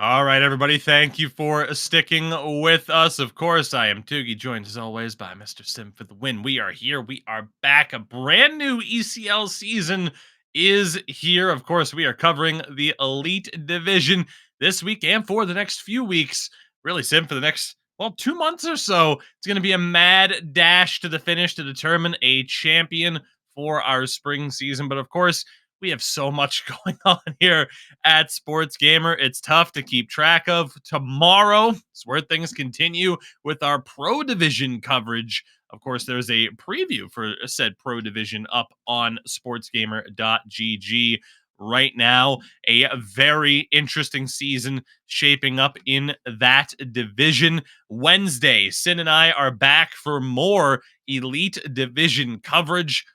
All right, everybody. Thank you for sticking with us. Of course, I am Toogie, joined as always by Mr. Sim for the win. We are here. We are back. A brand new ECL season is here. Of course, we are covering the Elite Division this week and for the next few weeks. Really, Sim, for the next, 2 months or so. It's going to be a mad dash to the finish to determine a champion for our spring season. But of course, we have so much going on here at Sports Gamer. It's tough to keep track of. Tomorrow is where things continue with our Pro Division coverage. Of course, there's a preview for said Pro Division up on sportsgamer.gg right now. A very interesting season shaping up in that division. Wednesday, Sin and I are back for more Elite Division coverage.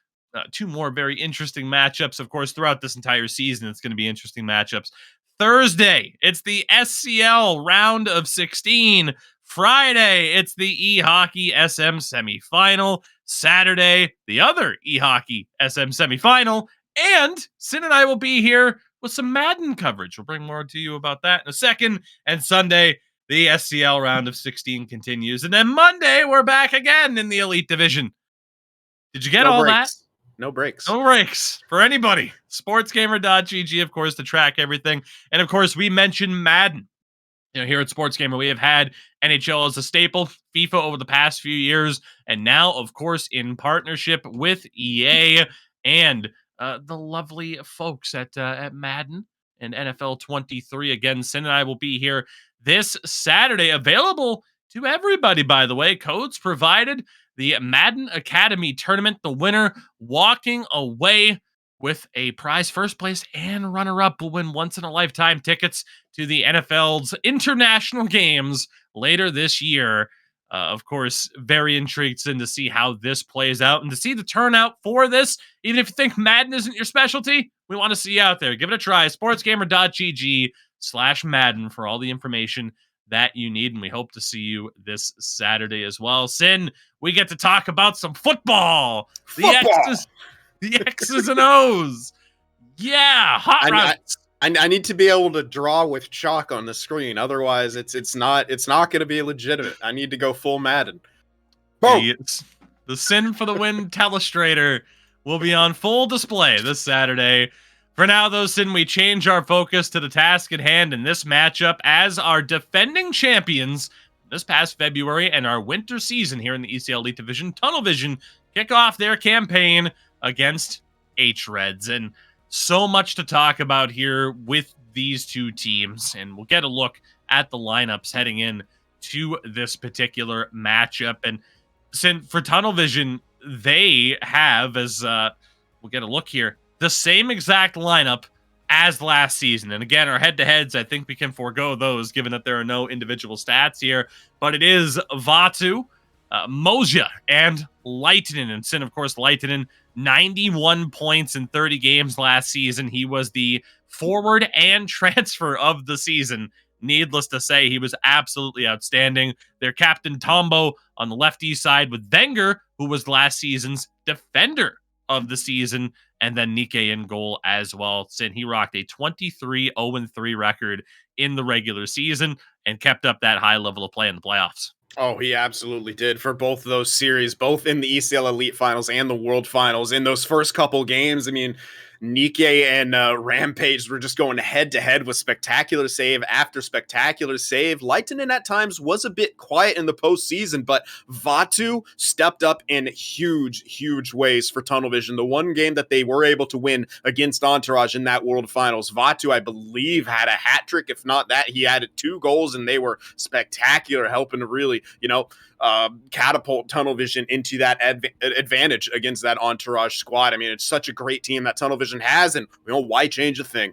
Two more very interesting matchups. Of course, throughout this entire season, it's going to be interesting matchups. Thursday, it's the SCL round of 16. Friday, it's the eHockey SM semifinal. Saturday, the other eHockey SM semifinal. And Sin and I will be here with some Madden coverage. We'll bring more to you about that in a second. And Sunday, the SCL round of 16 continues. And then Monday, we're back again in the Elite Division. Did you get all that? No breaks. No breaks for anybody. Sportsgamer.gg, of course, to track everything. And of course, we mentioned Madden. Here at SportsGamer, we have had NHL as a staple, FIFA over the past few years, and now, of course, in partnership with EA and the lovely folks at Madden and NFL 23. Again, Sin and I will be here this Saturday, available to everybody, by the way. Codes provided. The Madden Academy tournament, the winner walking away with a prize. First place and runner-up will win once-in-a-lifetime tickets to the NFL's international games later this year. Of course, very intrigued to see how this plays out and to see the turnout for this. Even if you think Madden isn't your specialty, we want to see you out there. Give it a try. sportsgamer.gg/Madden for all the information that you need. And we hope to see you this Saturday as well. Sin, we get to talk about some football. The X's and O's. Yeah, hot routes. I need to be able to draw with chalk on the screen. Otherwise, it's not going to be legitimate. I need to go full Madden. Boom. The Sin for the Win Telestrator will be on full display this Saturday. For now, though, Sin, we change our focus to the task at hand in this matchup as our defending champions this past February and our winter season here in the ECL Elite Division, Tunnel Vision, kick off their campaign against hREDS. And so much to talk about here with these two teams, and we'll get a look at the lineups heading in to this particular matchup. And since for Tunnel Vision, they have, as we'll get a look here, the same exact lineup as last season. And again, our head-to-heads, I think we can forego those given that there are no individual stats here, but it is Vatu, Moja, and Leitinen. And Sin, of course, Leitinen, 91 points in 30 games last season. He was the forward and transfer of the season. Needless to say, he was absolutely outstanding. Their captain, Tombo, on the lefty side with Wenger, who was last season's defender of the season, and then Nikkei in goal as well. Sin, he rocked a 23-0-3 record in the regular season and kept up that high level of play in the playoffs. Oh, he absolutely did for both of those series, both in the ECL Elite Finals and the World Finals. In those first couple games, I mean, Nikkei and Rampage were just going head-to-head with spectacular save after spectacular save. Leitinen at times was a bit quiet in the postseason, but Vatu stepped up in huge ways for Tunnel Vision. The one game that they were able to win against Entourage in that World Finals, Vatu, I believe, had a hat trick. If not that, he added 2 goals, and they were spectacular, helping to really, catapult Tunnel Vision into that advantage against that Entourage squad. I mean, it's such a great team that Tunnel Vision has, and why change a thing?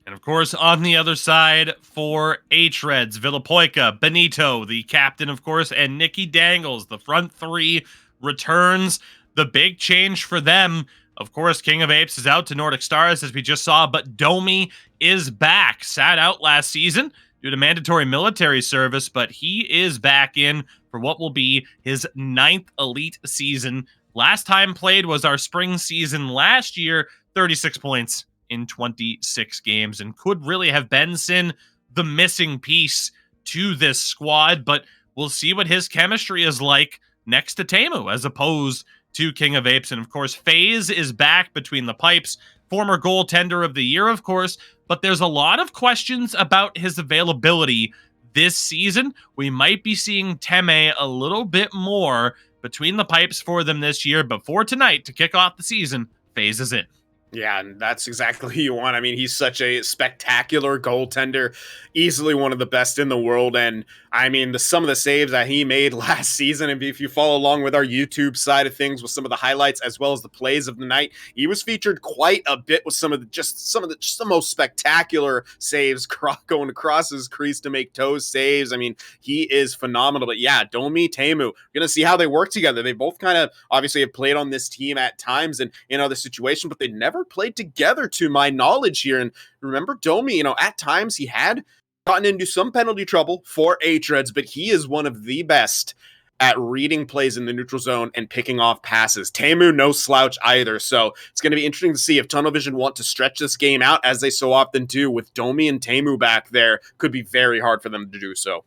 And of course, on the other side for hREDS, Villapoica, Benito, the captain, of course, and Nikki Dangles, the front three, returns. The big change for them, of course, King of Apes is out to Nordic Stars, as we just saw, but Domi is back. Sat out last season due to mandatory military service, but he is back in for what will be his 9th Elite season. Last time played was our spring season last year, 36 points in 26 games, and could really have been, Sin, the missing piece to this squad, but we'll see what his chemistry is like next to Tamu as opposed to King of Apes. And of course, FaZe is back between the pipes, former goaltender of the year, of course, but there's a lot of questions about his availability this season. We might be seeing Teme a little bit more between the pipes for them this year, but for tonight to kick off the season, FaZe is in. Yeah, and that's exactly who you want. I mean, he's such a spectacular goaltender, easily one of the best in the world. And I mean, some of the saves that he made last season, and if you follow along with our YouTube side of things with some of the highlights as well as the plays of the night, he was featured quite a bit with some of the most spectacular saves going across his crease to make toes saves. I mean, he is phenomenal. But yeah, Domi, Tamu, we're gonna see how they work together. They both kind of obviously have played on this team at times and in other situations, but they never played together to my knowledge here. And remember, Domi, at times he had gotten into some penalty trouble for hREDS, but he is one of the best at reading plays in the neutral zone and picking off passes. Tamu, no slouch either. So it's going to be interesting to see if Tunnel Vision want to stretch this game out, as they so often do with Domi and Tamu back there. Could be very hard for them to do so.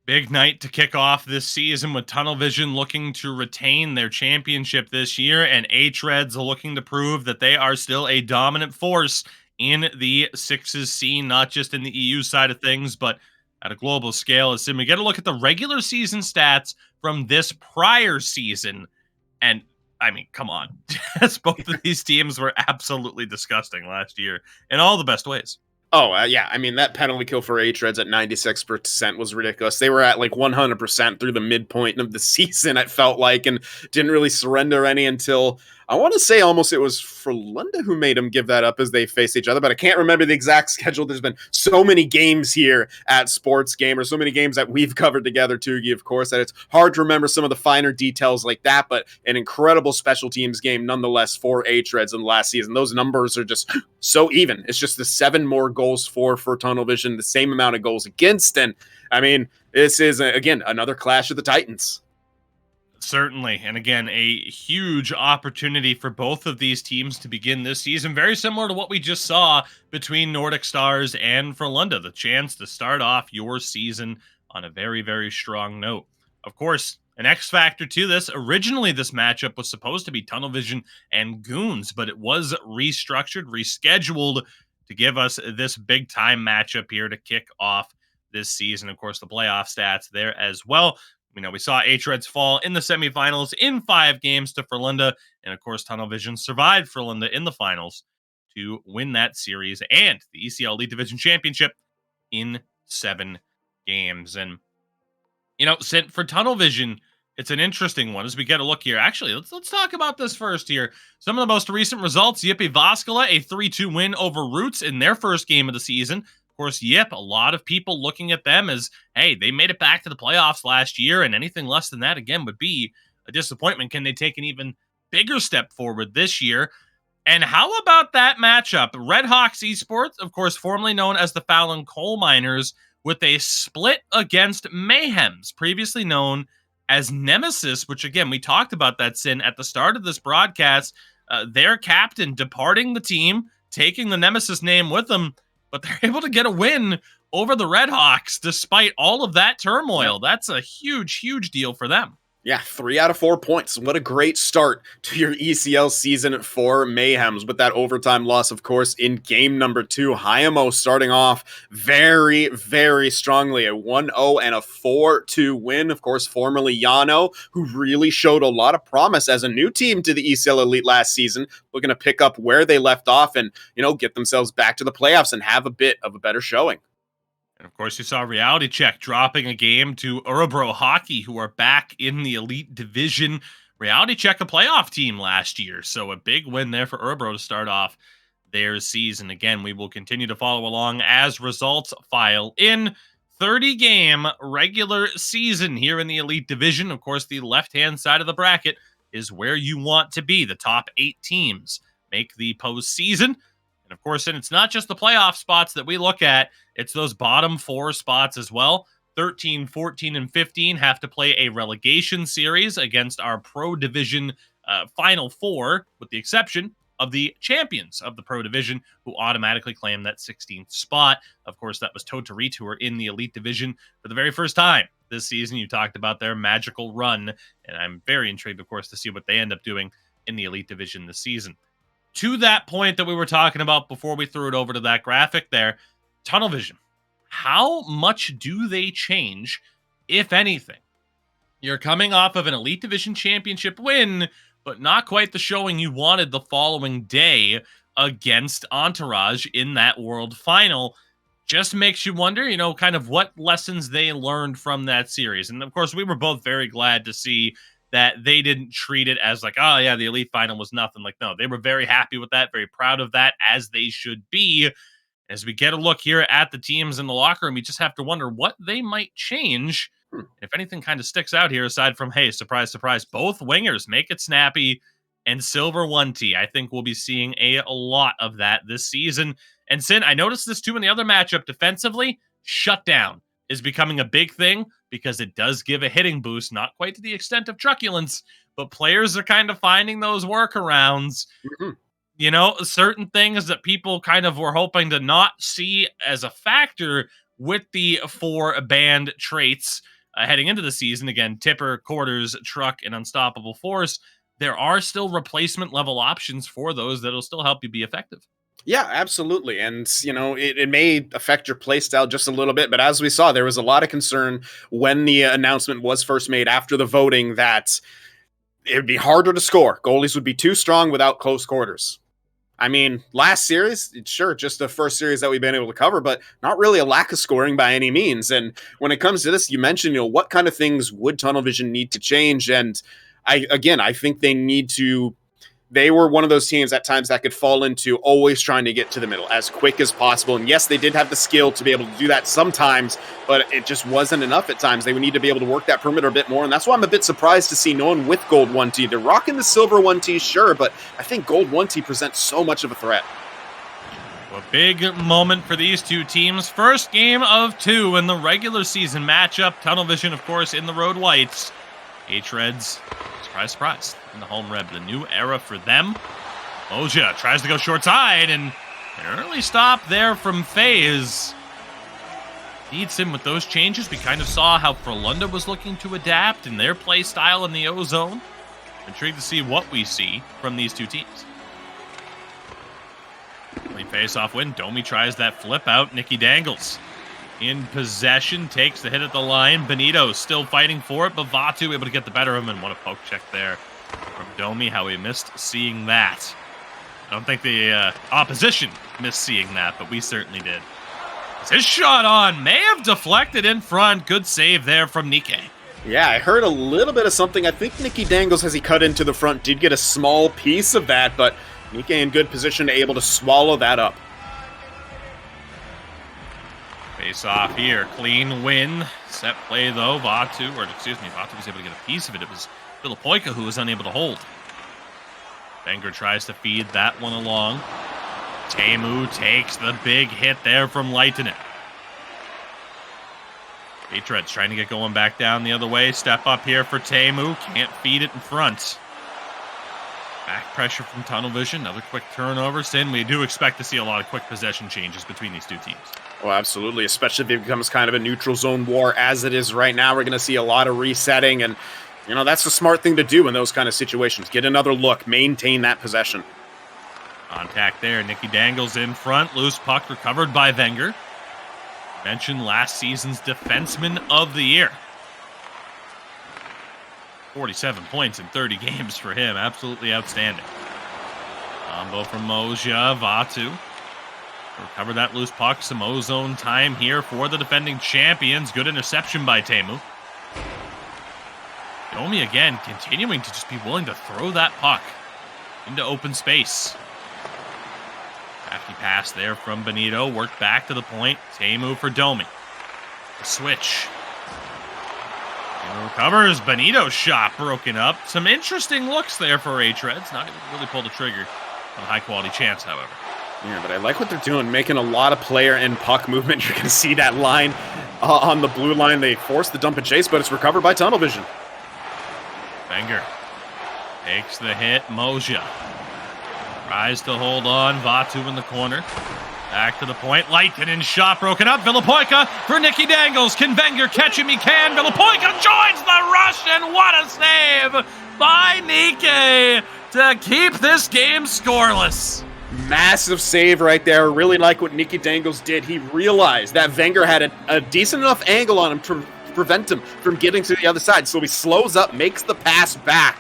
Big night to kick off this season with Tunnel Vision looking to retain their championship this year, and hREDS looking to prove that they are still a dominant force in the sixes scene, not just in the EU side of things, but at a global scale. As we get a look at the regular season stats from this prior season, and I mean, come on, both of these teams were absolutely disgusting last year in all the best ways. Oh, yeah. I mean, that penalty kill for hREDS at 96% was ridiculous. They were at like 100% through the midpoint of the season, it felt like, and didn't really surrender any until, I want to say almost it was Frölunda who made them give that up as they faced each other, but I can't remember the exact schedule. There's been so many games here at Sports Gamer, so many games that we've covered together, Tugi, of course, that it's hard to remember some of the finer details like that, but an incredible special teams game nonetheless for hREDS in the last season. Those numbers are just so even. It's just the 7 more goals for Tunnel Vision, the same amount of goals against, and I mean, this is, again, another clash of the Titans. Certainly. And again, a huge opportunity for both of these teams to begin this season. Very similar to what we just saw between Nordic Stars and Frölunda. The chance to start off your season on a very, very strong note. Of course, an X factor to this. Originally, this matchup was supposed to be Tunnel Vision and Goons, but it was restructured, rescheduled to give us this big time matchup here to kick off this season. Of course, the playoff stats there as well. We saw hREDS fall in the semifinals in 5 games to Frölunda, and of course, Tunnel Vision survived Frölunda in the finals to win that series and the ECL Elite Division Championship in 7 games. And for Tunnel Vision, it's an interesting one as we get a look here. Actually, let's talk about this first here. Some of the most recent results: Yippee Vaskala, a 3-2 win over Roots in their first game of the season. Of course, Yip, a lot of people looking at them as, hey, they made it back to the playoffs last year, and anything less than that, again, would be a disappointment. Can they take an even bigger step forward this year? And how about that matchup? Red Hawks Esports, of course, formerly known as the Fallon Coal Miners, with a split against Mayhems, previously known as Nemesis, which, again, we talked about that, Sin, at the start of this broadcast. Their captain departing the team, taking the Nemesis name with them, but they're able to get a win over the Red Hawks despite all of that turmoil. That's a huge, huge deal for them. Yeah, 3 out of 4 points. What a great start to your ECL season for Mayhems with that overtime loss, of course, in game number 2. Hyamo starting off very, very strongly. A 1-0 and a 4-2 win. Of course, formerly Yano, who really showed a lot of promise as a new team to the ECL Elite last season, looking to pick up where they left off and, get themselves back to the playoffs and have a bit of a better showing. And of course, you saw Reality Check dropping a game to Örebro Hockey, who are back in the Elite Division. Reality Check, a playoff team last year, so a big win there for Örebro to start off their season. Again, we will continue to follow along as results file in. 30-game regular season here in the Elite Division. Of course, the left-hand side of the bracket is where you want to be. The top 8 teams make the postseason. And of course, and it's not just the playoff spots that we look at, it's those bottom 4 spots as well. 13, 14, and 15 have to play a relegation series against our Pro Division Final 4, with the exception of the champions of the Pro Division, who automatically claim that 16th spot. Of course, that was Totorit, who are in the Elite Division for the very first time this season. You talked about their magical run, and I'm very intrigued, of course, to see what they end up doing in the Elite Division this season. To that point that we were talking about before we threw it over to that graphic there, Tunnel Vision. How much do they change, if anything? You're coming off of an Elite Division championship win, but not quite the showing you wanted the following day against Entourage in that World Final. Just makes you wonder, kind of what lessons they learned from that series. And of course, we were both very glad to see that they didn't treat it as like, oh yeah, the Elite Final was nothing. Like, no, they were very happy with that, very proud of that, as they should be. As we get a look here at the teams in the locker room, we just have to wonder what they might change. If anything kind of sticks out here, aside from, hey, surprise, surprise, both wingers make it snappy, and Silver 1T. I think we'll be seeing a lot of that this season. And Sin, I noticed this too in the other matchup defensively. Shutdown is becoming a big thing because it does give a hitting boost, not quite to the extent of truculence, but players are kind of finding those workarounds. Certain things that people kind of were hoping to not see as a factor with the 4 banned traits heading into the season. Again, Tipper, Quarters, Truck, and Unstoppable Force. There are still replacement level options for those that'll still help you be effective. Yeah, absolutely. And, it may affect your playstyle just a little bit. But as we saw, there was a lot of concern when the announcement was first made after the voting that it would be harder to score. Goalies would be too strong without close quarters. I mean, last series, sure, just the first series that we've been able to cover, but not really a lack of scoring by any means. And when it comes to this, you mentioned, what kind of things would Tunnel Vision need to change? And I think they were one of those teams at times that could fall into always trying to get to the middle as quick as possible. And yes, they did have the skill to be able to do that sometimes, but it just wasn't enough at times. They would need to be able to work that perimeter a bit more. And that's why I'm a bit surprised to see no one with Gold 1T. They're rocking the Silver 1T, sure, but I think Gold 1T presents so much of a threat. A big moment for these two teams. First game of 2 in the regular season matchup. Tunnel Vision, of course, in the road whites. hREDS, surprise, surprise, in the home red. The new era for them. Moja tries to go short side, and an early stop there from FaZe. Needs him with those changes. We kind of saw how Frölunda was looking to adapt in their play style in the O-Zone. Intrigued to see what we see from these two teams. Clean face-off win. Domi tries that flip out. Nikki Dangles in possession, takes the hit at the line. Benito still fighting for it, but Vatu able to get the better of him, and what a poke check there from Domi. How we missed seeing that. I don't think the opposition missed seeing that, but we certainly did. His shot on may have deflected in front. Good save there from Nikke. Yeah, I heard a little bit of something. I think Nikki Dangles, as he cut into the front, did get a small piece of that, but Nikke in good position, able to swallow that up. Face off here, clean win. Set play though, Vatu was able to get a piece of it. It was Filipoika who was unable to hold. Wenger tries to feed that one along. Teemu takes the big hit there from Leitinen. hREDS trying to get going back down the other way. Step up here for Teemu. Can't feed it in front. Back pressure from Tunnel Vision. Another quick turnover. Sin, we do expect to see a lot of quick possession changes between these two teams. Oh, absolutely. Especially if it becomes kind of a neutral zone war as it is right now. We're going to see a lot of resetting. And, that's the smart thing to do in those kind of situations. Get another look. Maintain that possession. Contact there. Nikki Dangles in front. Loose puck recovered by Wenger. Mentioned last season's Defenseman of the Year. 47 points in 30 games for him. Absolutely outstanding. Combo from Moja. Vatu. Recover that loose puck. Some O-Zone time here for the defending champions. Good interception by Teemu. Domi again continuing to just be willing to throw that puck into open space. Crafty pass there from Benito. Worked back to the point. Teemu for Domi. The switch. Recovers. Benito's shot broken up. Some interesting looks there for hREDS. Not able to really pull the trigger on a high-quality chance, however. Yeah, but I like what they're doing, making a lot of player and puck movement. You're going to see that line on the blue line. They force the dump and chase, but it's recovered by Tunnel Vision. Wenger takes the hit. Moja Tries to hold on. Vatu in the corner. Back to the point. Lightning shot broken up. Villapoika for Nicky Dangles. Can Wenger catch him? He can. Villapoika joins the rush, and what a save by Nikke to keep this game scoreless. Massive save right there. Really like what Nicky Dangles did. He realized that Wenger had a decent enough angle on him to prevent him from getting to the other side. So he slows up, makes the pass back,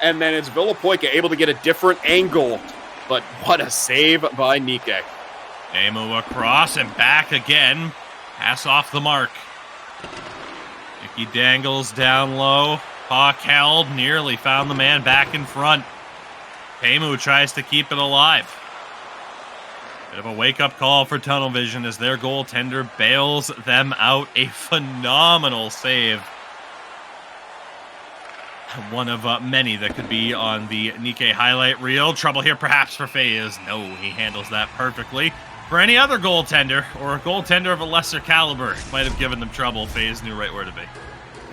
and then it's Villapoika able to get a different angle. But what a save by Nikke. Teemu across and back again. Pass off the mark. Nicky Dangles down low. Puck held. Nearly found the man back in front. Teemu tries to keep it alive. Bit of a wake-up call for Tunnel Vision as their goaltender bails them out. A phenomenal save. One of many that could be on the Nikke highlight reel. Trouble here perhaps for FaZe. No, he handles that perfectly. For any other goaltender, or a goaltender of a lesser caliber, might have given them trouble. FaZe knew right where to be.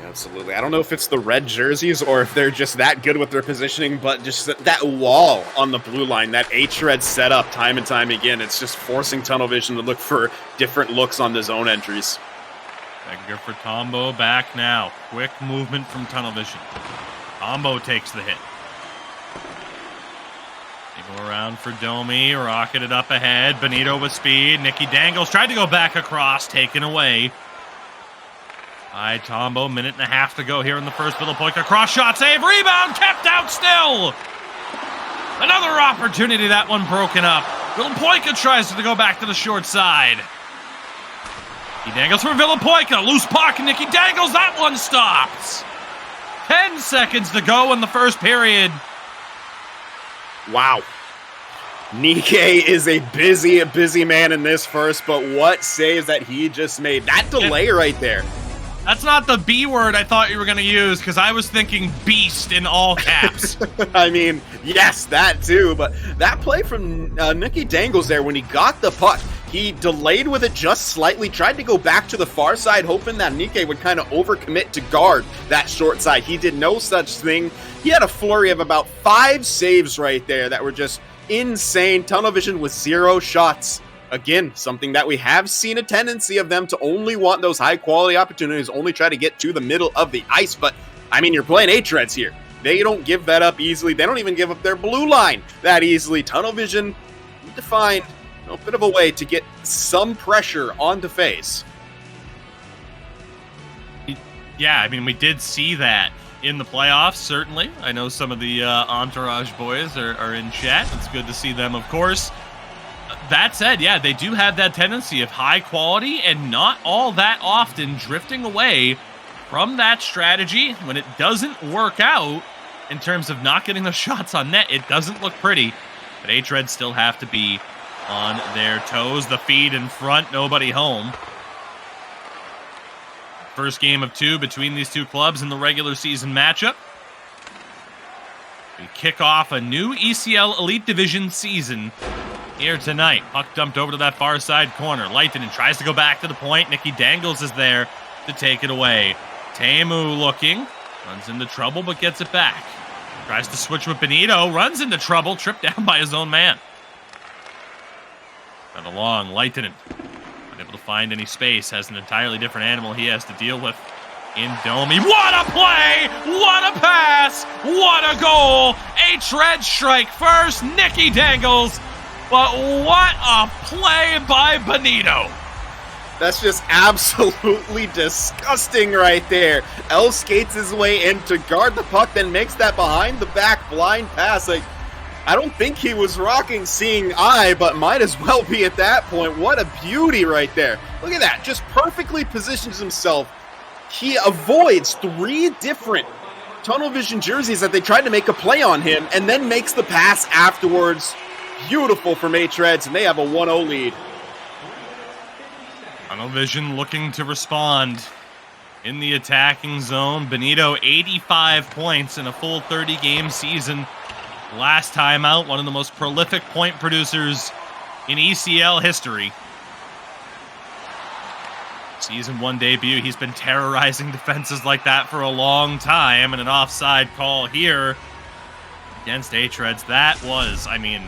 Absolutely. I don't know if it's the red jerseys or if they're just that good with their positioning, but just that wall on the blue line, that hREDS setup time and time again, it's just forcing Tunnel Vision to look for different looks on the zone entries. Wenger for Tombo back now. Quick movement from Tunnel Vision. Tombo takes the hit. They go around for Domi, rocketed up ahead. Benito with speed. Nicky Dangles tried to go back across, taken away. By Tombo, minute and a half to go here in the first. Villapoika cross shot save, rebound, kept out still. Another opportunity, that one broken up. Villapoika tries to go back to the short side. Nicky Dangles for Villapoika, loose puck, Nicky Dangles, that one stops. 10 seconds to go in the first period. Wow. Nikke is a busy man in this first, but what saves that he just made. That delay right there. That's not the B word I thought you were going to use, because I was thinking beast in all caps. I mean, yes, that too, but that play from Nicky Dangles there, when he got the puck, he delayed with it just slightly, tried to go back to the far side, hoping that Nikke would kind of overcommit to guard that short side. He did no such thing. He had a flurry of about 5 saves right there that were just insane. Tunnel Vision with 0 shots. Again, something that we have seen a tendency of them to only want those high-quality opportunities, only try to get to the middle of the ice. But, I mean, you're playing hREDS here. They don't give that up easily. They don't even give up their blue line that easily. Tunnel Vision need to find a bit of a way to get some pressure onto FaZe. Yeah, I mean, we did see that in the playoffs, certainly. I know some of the Entourage boys are in chat. It's good to see them, of course. That said, yeah, they do have that tendency of high quality and not all that often drifting away from that strategy. When it doesn't work out in terms of not getting the shots on net, it doesn't look pretty. But hREDS still have to be on their toes. The feed in front, nobody home. First game of 2 between these two clubs in the regular season matchup. We kick off a new ECL Elite Division season here tonight. Puck dumped over to that far side corner. Lightning tries to go back to the point. Nicky Dangles is there to take it away. Teemu looking. Runs into trouble, but gets it back. Tries to switch with Benito. Runs into trouble. Tripped down by his own man. Got along. Lightning. Not able to find any space. Has an entirely different animal he has to deal with in Domi. What a play! What a pass! What a goal! hREDS strike first. Nicky Dangles. But what a play by Benito. That's just absolutely disgusting right there. L skates his way in to guard the puck, then makes that behind-the-back blind pass. Like, I don't think he was rocking seeing eye, but might as well be at that point. What a beauty right there. Look at that. Just perfectly positions himself. He avoids 3 different Tunnel Vision jerseys that they tried to make a play on him, and then makes the pass afterwards. Beautiful from hREDS, and they have a 1-0 lead. Tunnel Vision looking to respond in the attacking zone. Benito, 85 points in a full 30-game season. Last time out, one of the most prolific point producers in ECL history. Season 1 debut, he's been terrorizing defenses like that for a long time, and an offside call here against hREDS. That was, I mean,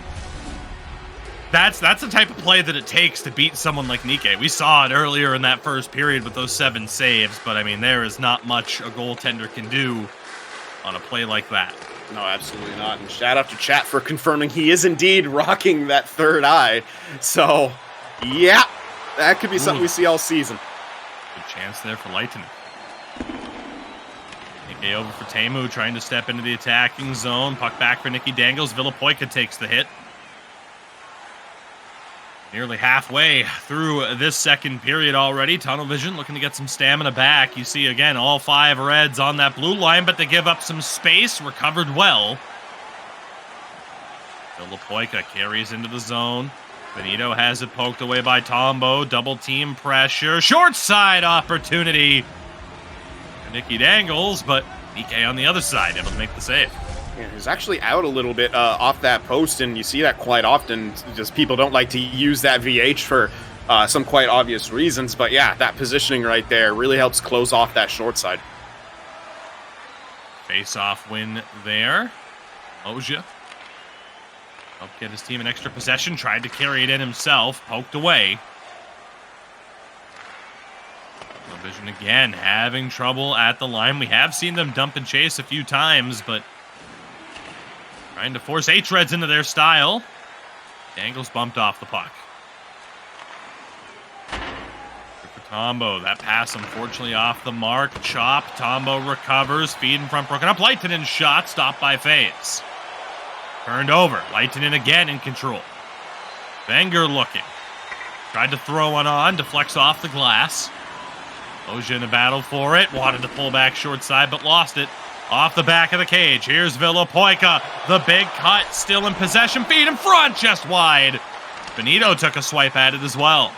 That's the type of play that it takes to beat someone like Nikke. We saw it earlier in that first period with those 7 saves, but I mean, there is not much a goaltender can do on a play like that. No, absolutely not. And shout out to chat for confirming he is indeed rocking that third eye. So, yeah, that could be something we see all season. Good chance there for Lehtinen. Nikke over for Teemu, trying to step into the attacking zone. Puck back for Nicky Dangles. Villapoika takes the hit. Nearly halfway through this second period already. Tunnel Vision looking to get some stamina back. You see, again, all 5 Reds on that blue line, but they give up some space. Recovered well. Villapoika carries into the zone. Benito has it poked away by Tombo. Double team pressure. Short side opportunity for Nicky Dangles, but Nikke on the other side able to make the save. Yeah, he's actually out a little bit off that post, and you see that quite often. Just people don't like to use that VH for some quite obvious reasons. But yeah, that positioning right there really helps close off that short side. Face-off win there. Moja helped get his team an extra possession. Tried to carry it in himself. Poked away. Vision again having trouble at the line. We have seen them dump and chase a few times, but trying to force hREDS into their style. Dangles bumped off the puck. For Tombo, that pass unfortunately off the mark. Chop, Tombo recovers, feed in front broken up. Lehtinen shot, stopped by FaZe. Turned over, Lehtinen again in control. Wenger looking. Tried to throw one on, deflects off the glass. Moja in a battle for it, wanted to pull back short side, but lost it. Off the back of the cage, here's Villapoika. The big cut, still in possession, feed in front, just wide. Benito took a swipe at it as well.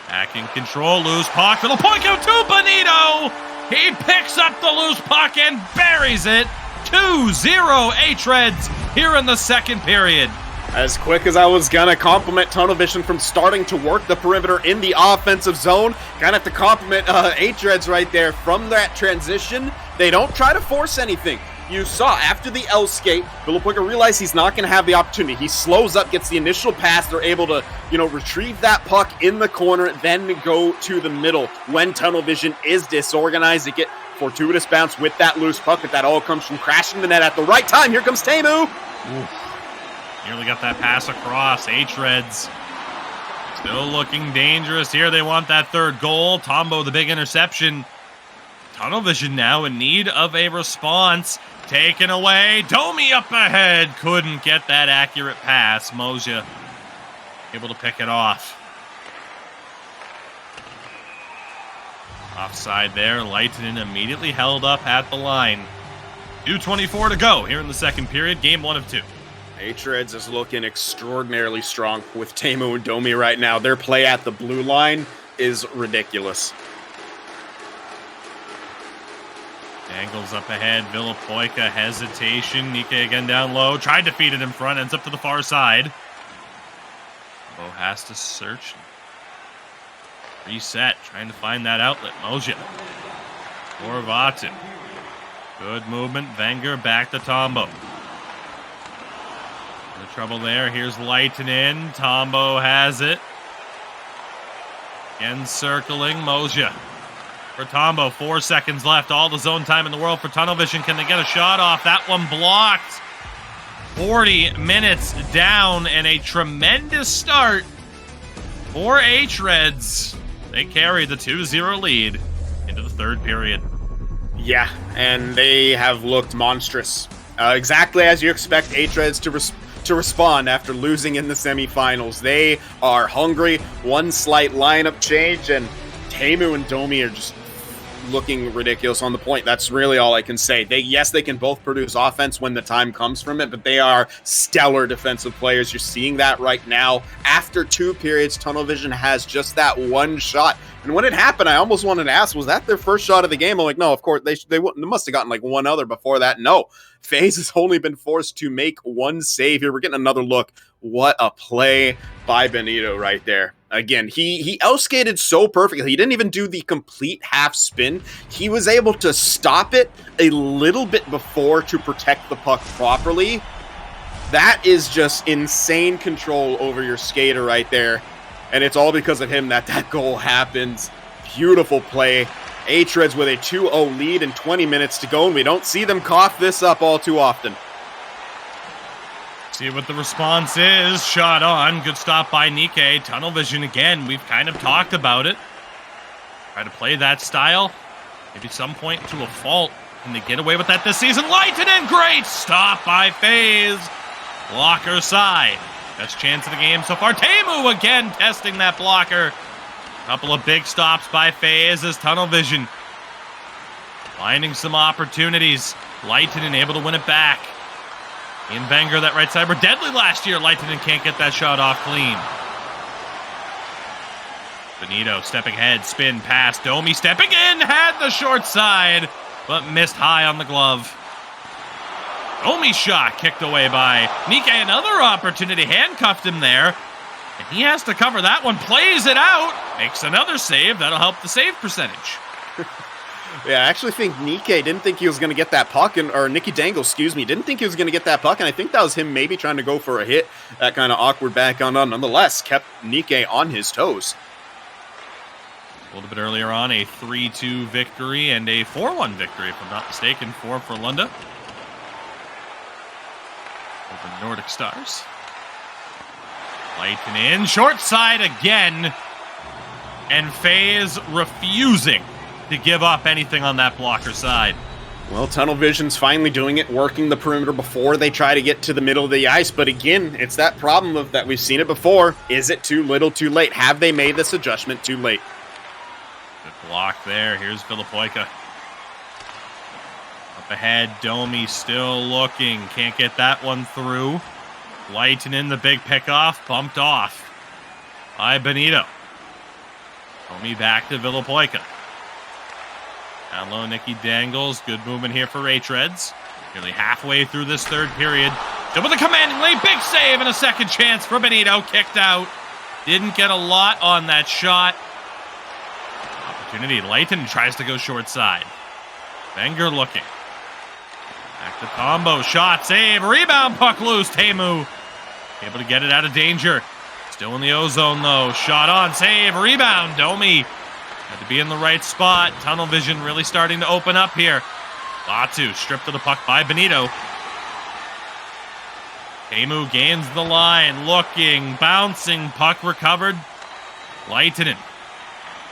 Back in control, loose puck. Villapoika to Benito! He picks up the loose puck and buries it. 2-0 hREDS here in the second period. As quick as I was gonna compliment Tunnel Vision from starting to work the perimeter in the offensive zone, gonna have to compliment hREDS right there from that transition. They don't try to force anything. You saw after the L skate, Villapoika realized he's not gonna have the opportunity. He slows up, gets the initial pass. They're able to, retrieve that puck in the corner, then go to the middle. When Tunnel Vision is disorganized, they get fortuitous bounce with that loose puck, but that all comes from crashing the net at the right time. Here comes Teemu. Ooh. Nearly got that pass across. hREDS still looking dangerous here. They want that third goal. Tombo, the big interception. Tunnel Vision now in need of a response. Taken away. Domi up ahead. Couldn't get that accurate pass. Moja able to pick it off. Offside there. Lehtinen immediately held up at the line. 2:24 to go here in the second period. Game 1 of 2. hREDS is looking extraordinarily strong with Teemu and Domi right now. Their play at the blue line is ridiculous. Dangles up ahead. Villapoika hesitation. Nikke again down low. Tried to feed it in front. Ends up to the far side. Bo has to search. Reset. Trying to find that outlet. Moja. Or Vatu. Good movement. Wenger back to Tombo. The trouble there. Here's Lehtinen. Tombo has it. Again circling. Moja. For Tombo, 4 seconds left. All the zone time in the world for Tunnel Vision. Can they get a shot off? That one blocked. 40 minutes down and a tremendous start for hREDS. They carry the 2-0 lead into the third period. Yeah, and they have looked monstrous. Exactly as you expect hREDS to respond after losing in the semifinals. They are hungry. One slight lineup change, and Teemu and Domi are just looking ridiculous on the point. That's really all I can say. They can both produce offense when the time comes from it, but they are stellar defensive players. You're seeing that right now. After 2 periods, Tunnel Vision has just that one shot. And when it happened, I almost wanted to ask, was that their first shot of the game? I'm like, no, of course, they must have gotten like one other before that. No, FaZe has only been forced to make one save here. We're getting another look. What a play by Benito right there. Again, he outskated so perfectly. He didn't even do the complete half spin. He was able to stop it a little bit before to protect the puck properly. That is just insane control over your skater right there. And it's all because of him that goal happens. Beautiful play. hREDS with a 2-0 lead and 20 minutes to go, and we don't see them cough this up all too often. See what the response is. Shot on. Good stop by Nikke. Tunnel vision again. We've kind of talked about it. Try to play that style. Maybe some point to a fault. Can they get away with that this season? Lehtinen, great stop by FaZe. Blocker side. Best chance of the game so far. Teemu again testing that blocker. Couple of big stops by FaZe as tunnel vision. Finding some opportunities. Lehtinen able to win it back. In Wenger, that right side were deadly last year. Lehtinen can't get that shot off clean. Benito stepping ahead, spin pass. Domi stepping in, had the short side, but missed high on the glove. Domi's shot kicked away by Nikke. Another opportunity, handcuffed him there. And he has to cover that one, plays it out, makes another save. That'll help the save percentage. Yeah, I actually think Nikke didn't think he was going to get that puck, or Nicky Dangle, excuse me, didn't think he was going to get that puck, and I think that was him maybe trying to go for a hit. That kind of awkward back on, nonetheless, kept Nikke on his toes. A little bit earlier on, a 3-2 victory and a 4-1 victory, if I'm not mistaken, for Frölunda over the Nordic Stars. Lehtinen, short side again, and FaZe refusing to give up anything on that blocker side. Well, Tunnel Vision's finally doing it, working the perimeter before they try to get to the middle of the ice. But again, it's that problem of that we've seen it before. Is it too little, too late? Have they made this adjustment too late? Good block there. Here's Vilipoika. Up ahead, Domi still looking. Can't get that one through. Lehtinen, the big pickoff, bumped off by Benito. Domi back to Vilipoika. Down low, Nicky Dangles. Good movement here for hREDS. Nearly halfway through this third period. Still with a commanding lead. Big save and a second chance for Benito. Kicked out. Didn't get a lot on that shot. Opportunity. Lehtinen tries to go short side. Wenger looking. Back to combo. Shot, save, rebound, puck loose. Teemu able to get it out of danger. Still in the O-zone, though. Shot on, save, rebound. Domi had to be in the right spot. Tunnel vision really starting to open up here. Latu stripped of the puck by Benito. Teemu gains the line. Looking, bouncing, puck recovered. Lehtinen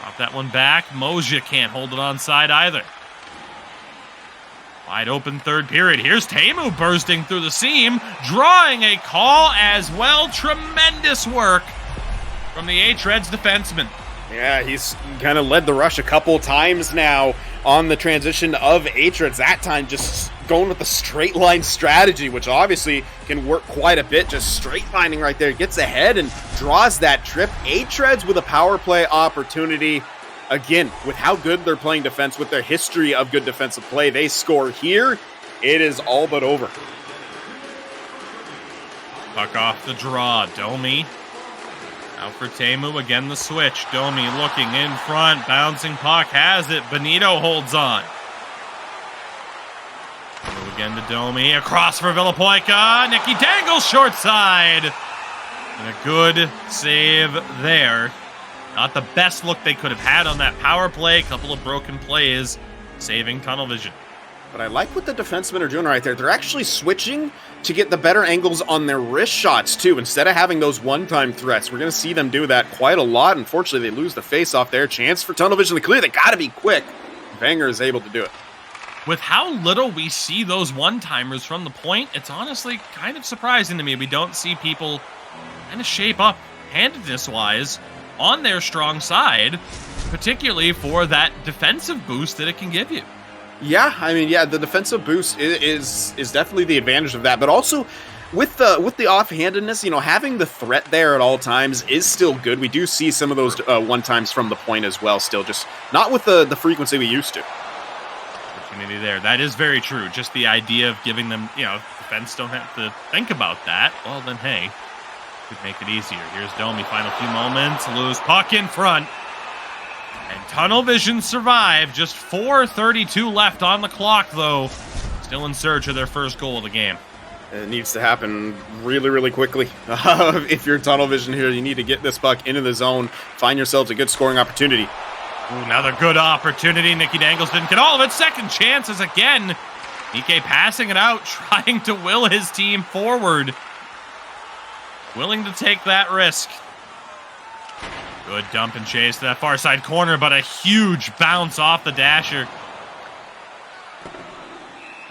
drop that one back. Moja can't hold it on side either. Wide open third period. Here's Teemu bursting through the seam, drawing a call as well. Tremendous work from the hREDS defenseman. Yeah, he's kind of led the rush a couple times now on the transition of hREDS. That time just going with the straight line strategy, which obviously can work quite a bit. Just straight lining right there. Gets ahead and draws that trip. hREDS with a power play opportunity. Again, with how good they're playing defense, with their history of good defensive play, they score here. It is all but over. Puck off the draw. Domi out for Teemu. Again, the switch. Domi looking in front. Bouncing puck. Has it. Benito holds on. Move again to Domi. Across for Vilipoika. Nicky Dangles short side. And a good save there. Not the best look they could have had on that power play. A couple of broken plays. Saving tunnel vision. But I like what the defensemen are doing right there. They're actually switching to get the better angles on their wrist shots, too, instead of having those one-time threats. We're going to see them do that quite a lot. Unfortunately, they lose the face-off there. Chance for tunnel vision to clear. They got to be quick. Wenger is able to do it. With how little we see those one-timers from the point, it's honestly kind of surprising to me. We don't see people kind of shape up handedness-wise on their strong side, particularly for that defensive boost that it can give you. Yeah, I mean, yeah, the defensive boost is definitely the advantage of that, but also with the offhandedness, you know, having the threat there at all times is still good. We do see some of those one times from the point as well, still just not with the frequency we used to. Opportunity there. That is very true. Just the idea of giving them, you know, defense don't have to think about that. Well, then, hey, could make it easier. Here's Domi, final few moments, loose puck in front. And tunnel vision survived. Just 4:32 left on the clock, though. Still in search of their first goal of the game. It needs to happen really, really quickly. If you're tunnel vision here, you need to get this puck into the zone, find yourselves a good scoring opportunity. Ooh, another good opportunity. Nicky Dangles didn't get all of it. Second chances again. Nikke passing it out, trying to will his team forward. Willing to take that risk. Good dump and chase to that far side corner, but a huge bounce off the dasher.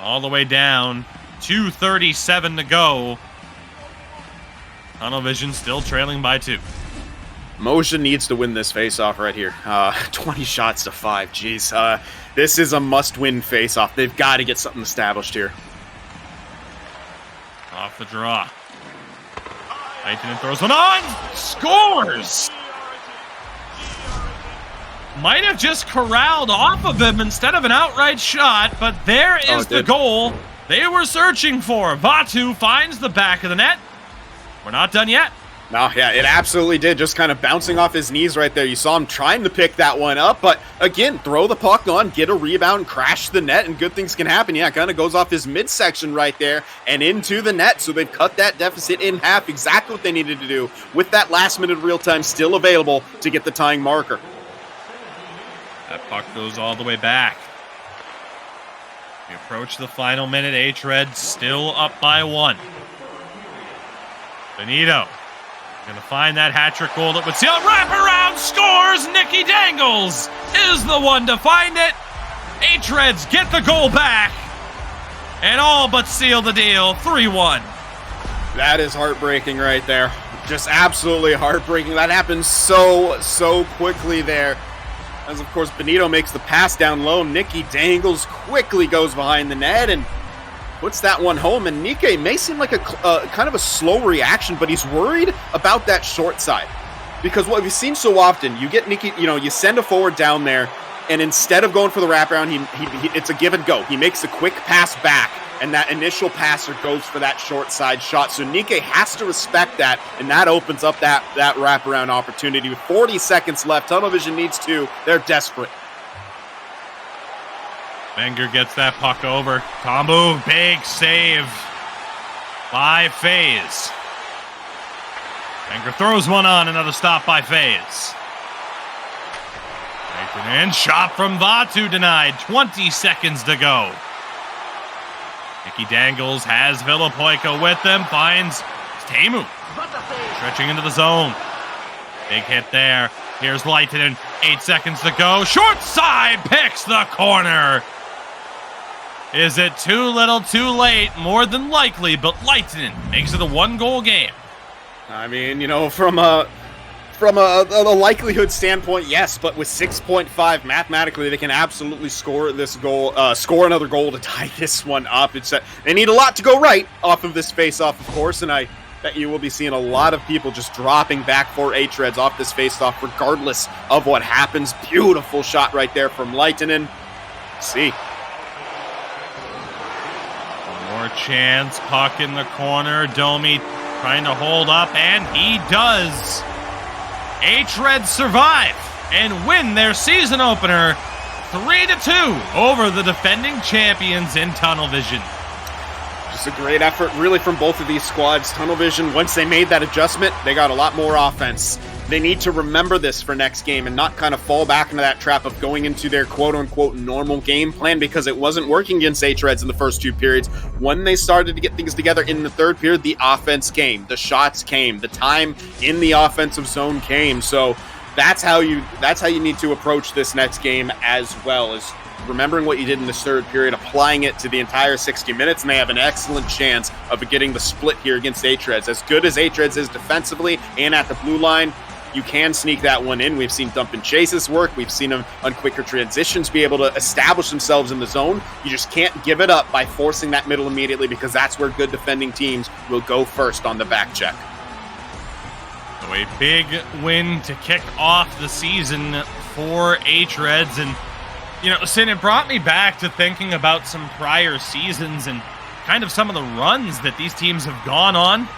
All the way down. 2:37 to go. Tunnel Vision still trailing by 2. Motion needs to win this face-off right here. 20 shots to 5. Jeez. This is a must-win face-off. They've got to get something established here. Off the draw. Lehtinen throws one on. Scores! Might have just corralled off of him instead of an outright shot, but there is the goal they were searching for. Vatu finds the back of the net. We're not done yet. No, yeah, it absolutely did. Just kind of bouncing off his knees right there. You saw him trying to pick that one up, but again, throw the puck on, get a rebound, crash the net, and good things can happen. Yeah, it kind of goes off his midsection right there and into the net, so they've cut that deficit in half. Exactly what they needed to do with that last minute of real time still available to get the tying marker. That puck goes all the way back. We approach the final minute. hREDS still up by 1. Benito gonna find that hat-trick goal that would seal. Wraparound scores! Nicky Dangles is the one to find it. hREDS get the goal back and all but seal the deal. 3-1. That is heartbreaking right there. Just absolutely heartbreaking. That happens so quickly there. As, of course, Benito makes the pass down low. Nicky Dangles quickly goes behind the net and puts that one home. And Nikke may seem like a kind of a slow reaction, but he's worried about that short side. Because what we've seen so often, you get Nicky, you send a forward down there, and instead of going for the wraparound, it's a give and go. He makes a quick pass back, and that initial passer goes for that short side shot. So Nikke has to respect that, and that opens up that wraparound opportunity. With 40 seconds left, Tunnel Vision needs 2. They're desperate. Wenger gets that puck over. Tombu, big save by FaZe. Wenger throws one on, another stop by FaZe. Lehtinen, shot from Vatu denied. 20 seconds to go. Nicky Dangles has Villapoika with them, finds Teemu. Stretching into the zone. Big hit there. Here's Lehtinen, 8 seconds to go. Short side picks the corner. Is it too little, too late? More than likely, but Lehtinen makes it a 1-goal game. I mean, from a likelihood standpoint, yes, but with 6.5, mathematically, they can absolutely score this goal, score another goal to tie this one up. They need a lot to go right off of this face-off, of course, and I bet you will be seeing a lot of people just dropping back for hREDS off this face-off, regardless of what happens. Beautiful shot right there from Lehtinen. See. More chance, puck in the corner. Domi trying to hold up, and he does. hREDS survive and win their season opener 3-2 over the defending champions in Tunnel Vision. Just a great effort, really, from both of these squads. Tunnel Vision, once they made that adjustment, they got a lot more offense. They need to remember this for next game and not kind of fall back into that trap of going into their quote-unquote normal game plan, because it wasn't working against hREDS in the first 2 periods. When they started to get things together in the 3rd period, the offense came, the shots came, the time in the offensive zone came. So that's how you need to approach this next game as well, is remembering what you did in this 3rd period, applying it to the entire 60 minutes, and they have an excellent chance of getting the split here against hREDS. As good as hREDS is defensively and at the blue line, you can sneak that one in. We've seen dump and chases work. We've seen them on quicker transitions be able to establish themselves in the zone. You just can't give it up by forcing that middle immediately, because that's where good defending teams will go first on the back check. So a big win to kick off the season for hREDS. And, Sin, it brought me back to thinking about some prior seasons and kind of some of the runs that these teams have gone on.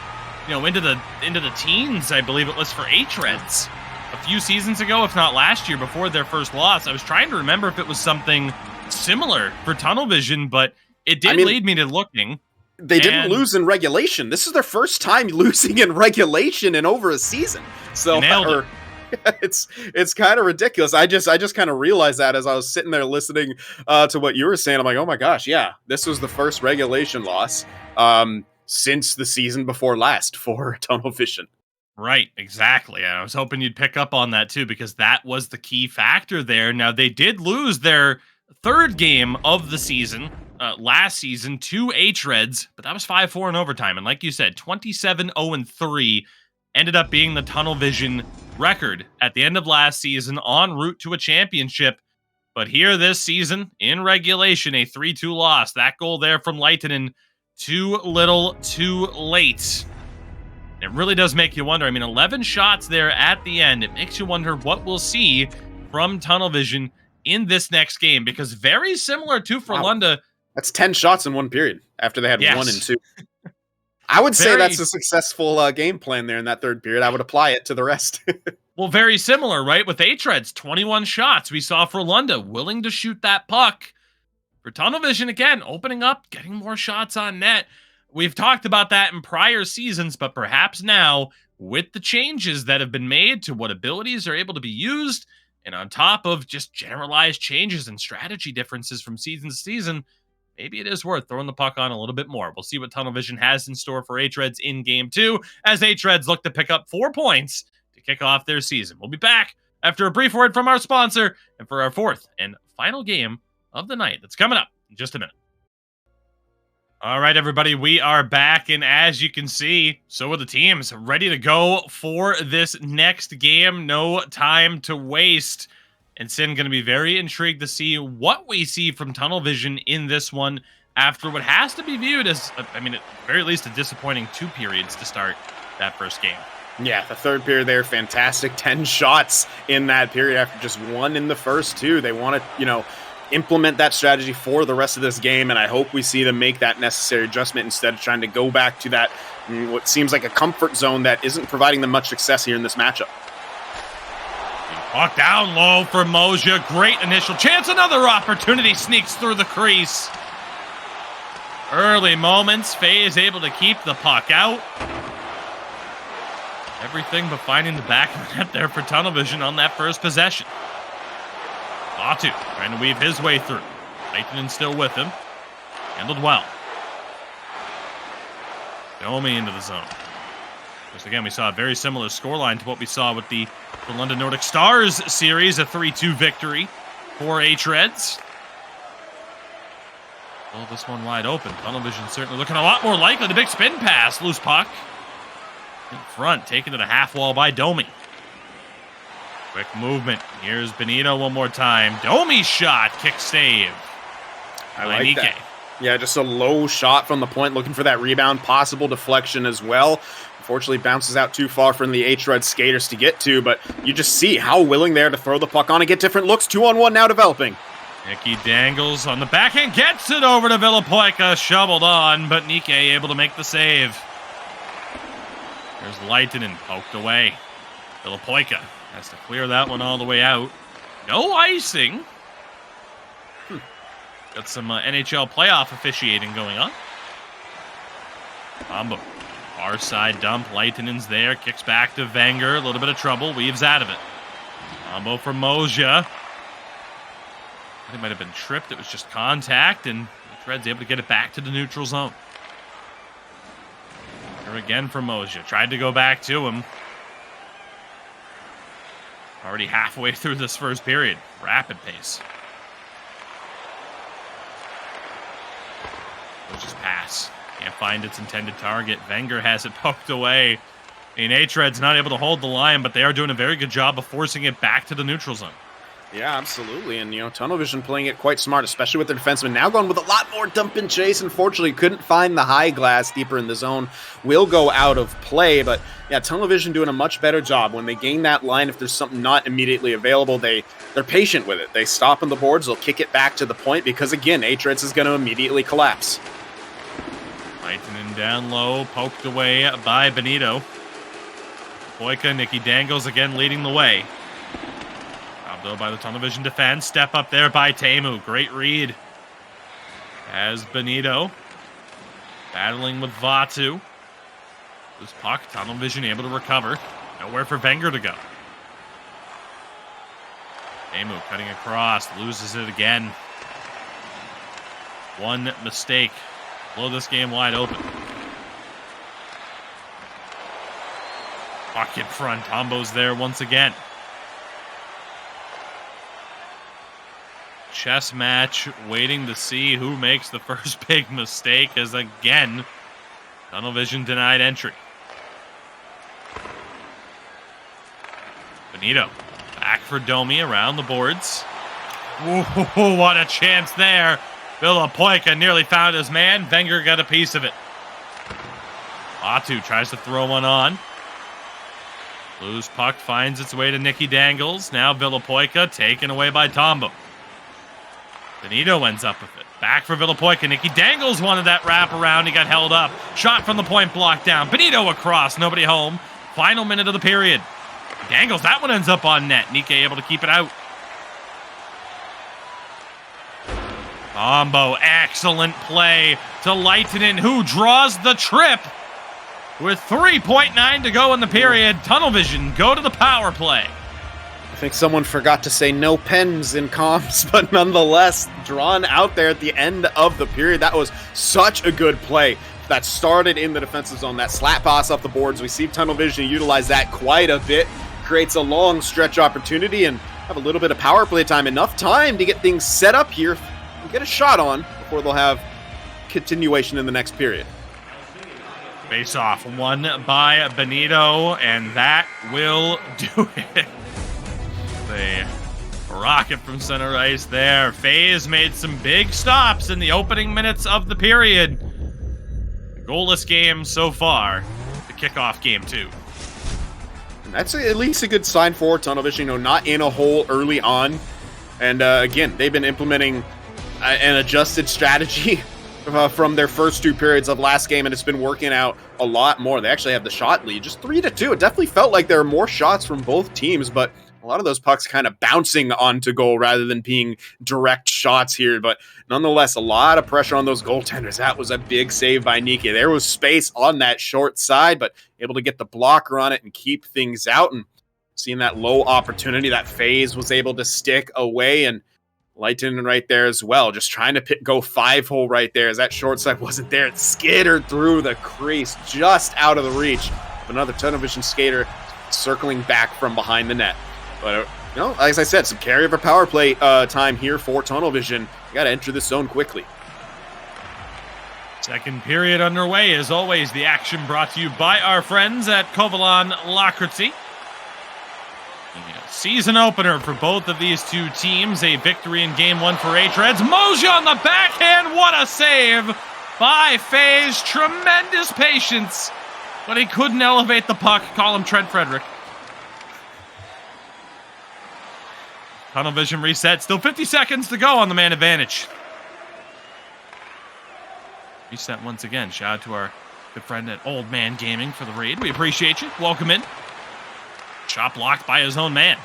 Into the teens, I believe it was for hREDS a few seasons ago, if not last year, before their first loss. I was trying to remember if it was something similar for Tunnel Vision, but it did lead me to looking. They didn't And lose in regulation. This is their first time losing in regulation in over a season. So, you nailed it. it's kind of ridiculous. I just kind of realized that as I was sitting there listening to what you were saying. I'm like, oh my gosh, yeah, this was the first regulation loss since the season before last for Tunnel Vision. Right, exactly. And I was hoping you'd pick up on that too, because that was the key factor there. Now, they did lose their third game of the season last season to hREDS, but that was 5-4 in overtime. And like you said, 27-0-3 ended up being the Tunnel Vision record at the end of last season, en route to a championship. But here this season, in regulation, a 3-2 loss. That goal there from Leitinen, too little, too late. It really does make you wonder. I mean, 11 shots there at the end. It makes you wonder what we'll see from Tunnel Vision in this next game, because very similar to Frölunda. Wow. That's 10 shots in one period after they had 1 and 2. I would say that's a successful game plan there in that third period. I would apply it to the rest. Well, very similar, right? With hREDS, 21 shots. We saw Frölunda willing to shoot that puck. For Tunnel Vision, again, opening up, getting more shots on net. We've talked about that in prior seasons, but perhaps now, with the changes that have been made to what abilities are able to be used, and on top of just generalized changes and strategy differences from season to season, maybe it is worth throwing the puck on a little bit more. We'll see what Tunnel Vision has in store for hREDS in Game 2, as hREDS look to pick up 4 points to kick off their season. We'll be back after a brief word from our sponsor, and for our fourth and final game of the night that's coming up in just a minute. All right, everybody, we are back, and as you can see, so are the teams ready to go for this next game. No time to waste. And Sin, going to be very intrigued to see what we see from Tunnel Vision in this one after what has to be viewed as, I mean, at the very least, a disappointing 2 periods to start that first game. Yeah, the third period there, fantastic. 10 shots in that period after just 1 in the first 2. They want to, implement that strategy for the rest of this game, and I hope we see them make that necessary adjustment instead of trying to go back to that, what seems like a comfort zone that isn't providing them much success here in this matchup. Puck down low for Moja. Great initial chance. Another opportunity sneaks through the crease. Early moments. Faye is able to keep the puck out. Everything but finding the back of the net there for Tunnel Vision on that first possession. Batu trying to weave his way through. Leitinen still with him. Handled well. Domi into the zone. Because again, we saw a very similar scoreline to what we saw with the London Nordic Stars series, a 3-2 victory for hREDS. Well, this one wide open. Tunnel Vision certainly looking a lot more likely. The big spin pass, loose puck. In front, taken to the half wall by Domi. Quick movement. Here's Benito one more time. Domi's shot. Kick save. I like that. Yeah, just a low shot from the point, looking for that rebound. Possible deflection as well. Unfortunately, bounces out too far from the hREDS skaters to get to, but you just see how willing they are to throw the puck on and get different looks. 2-on-1 now developing. Nicky Dangles on the backhand. Gets it over to Villapoika. Shoveled on, but Nike able to make the save. There's Leitinen poked away. Villapoika has to clear that one all the way out. No icing. Got some NHL playoff officiating going on. Combo. Far side dump. Leitinen's there. Kicks back to Wenger. A little bit of trouble. Weaves out of it. Combo for Moja. I think it might have been tripped. It was just contact, and hREDS able to get it back to the neutral zone. Here again for Moja. Tried to go back to him. Already halfway through this first period. Rapid pace. Moja's pass. Can't find its intended target. Wenger has it poked away. And hRED's not able to hold the line, but they are doing a very good job of forcing it back to the neutral zone. Yeah, absolutely. And, Tunnel Vision playing it quite smart, especially with their defenseman. Now going with a lot more dump and chase. Unfortunately, couldn't find the high glass deeper in the zone. Will go out of play. But, yeah, Tunnel Vision doing a much better job. When they gain that line, if there's something not immediately available, they're patient with it. They stop on the boards. They'll kick it back to the point because, again, hREDS is going to immediately collapse. Leitinen down low, poked away by Benito. Poika, Nicky Dangles again leading the way. Though by the Tunnel Vision defense. Step up there by Teemu. Great read. As Benito Battling with Vatu. This puck, tunnel vision able to recover. Nowhere for Wenger to go. Emu cutting across, loses it again. One mistake. Blow this game wide open. Puck in front. Tombo's there once again. Chess match, waiting to see who makes the first big mistake, as again, tunnel vision denied entry. Benito, back for Domi around the boards. Ooh, what a chance there. Villapoica nearly found his man. Wenger got a piece of it. Batu tries to throw one on. Loose puck finds its way to Nicky Dangles. Now Villapoica taken away by Tombo. Benito ends up with it. Back for Villapoica. Nicky Dangles wanted that wrap around. He got held up. Shot from the point blocked down. Benito across. Nobody home. Final minute of the period. Dangles, that one ends up on net. Nikke able to keep it out. Tombo, excellent play to Lehtinen, who draws the trip. With 3.9 to go in the period, tunnel vision go to the power play. I think someone forgot to say no pens in comms, but nonetheless, drawn out there at the end of the period. That was such a good play that started in the defensive zone. That slap pass up the boards. We see tunnel vision utilize that quite a bit. Creates a long stretch opportunity and have a little bit of power play time. Enough time to get things set up here and get a shot on before they'll have continuation in the next period. Face off, won by Benito, and that will do it. The rocket from center ice there. FaZe made some big stops in the opening minutes of the period. Goalless game so far to kick off game 2. And that's at least a good sign for tunnel vision, not in a hole early on. And again, they've been implementing an adjusted strategy from their first 2 periods of last game, and it's been working out a lot more. They actually have the shot lead, just 3-2. It definitely felt like there were more shots from both teams, but a lot of those pucks kind of bouncing onto goal rather than being direct shots here. But nonetheless, a lot of pressure on those goaltenders. That was a big save by Nikke. There was space on that short side, but able to get the blocker on it and keep things out. And seeing that low opportunity, that FaZe was able to stick away, and Lehtinen right there as well, just trying to go 5-hole right there as that short side wasn't there. It skittered through the crease, just out of the reach of another tunnel vision skater circling back from behind the net. But, as I said, some carryover power play time here for tunnel vision. You got to enter this zone quickly. Second period underway. As always, the action brought to you by our friends at Kovalan Lakritsi. Season opener for both of these two teams. A victory in game 1 for hREDS. Moja on the backhand. What a save by FaZe. Tremendous patience. But he couldn't elevate the puck. Call him Trent Frederick. Tunnel vision reset. Still 50 seconds to go on the man advantage. Reset once again. Shout out to our good friend at Old Man Gaming for the raid. We appreciate you. Welcome in. Shot blocked by his own man.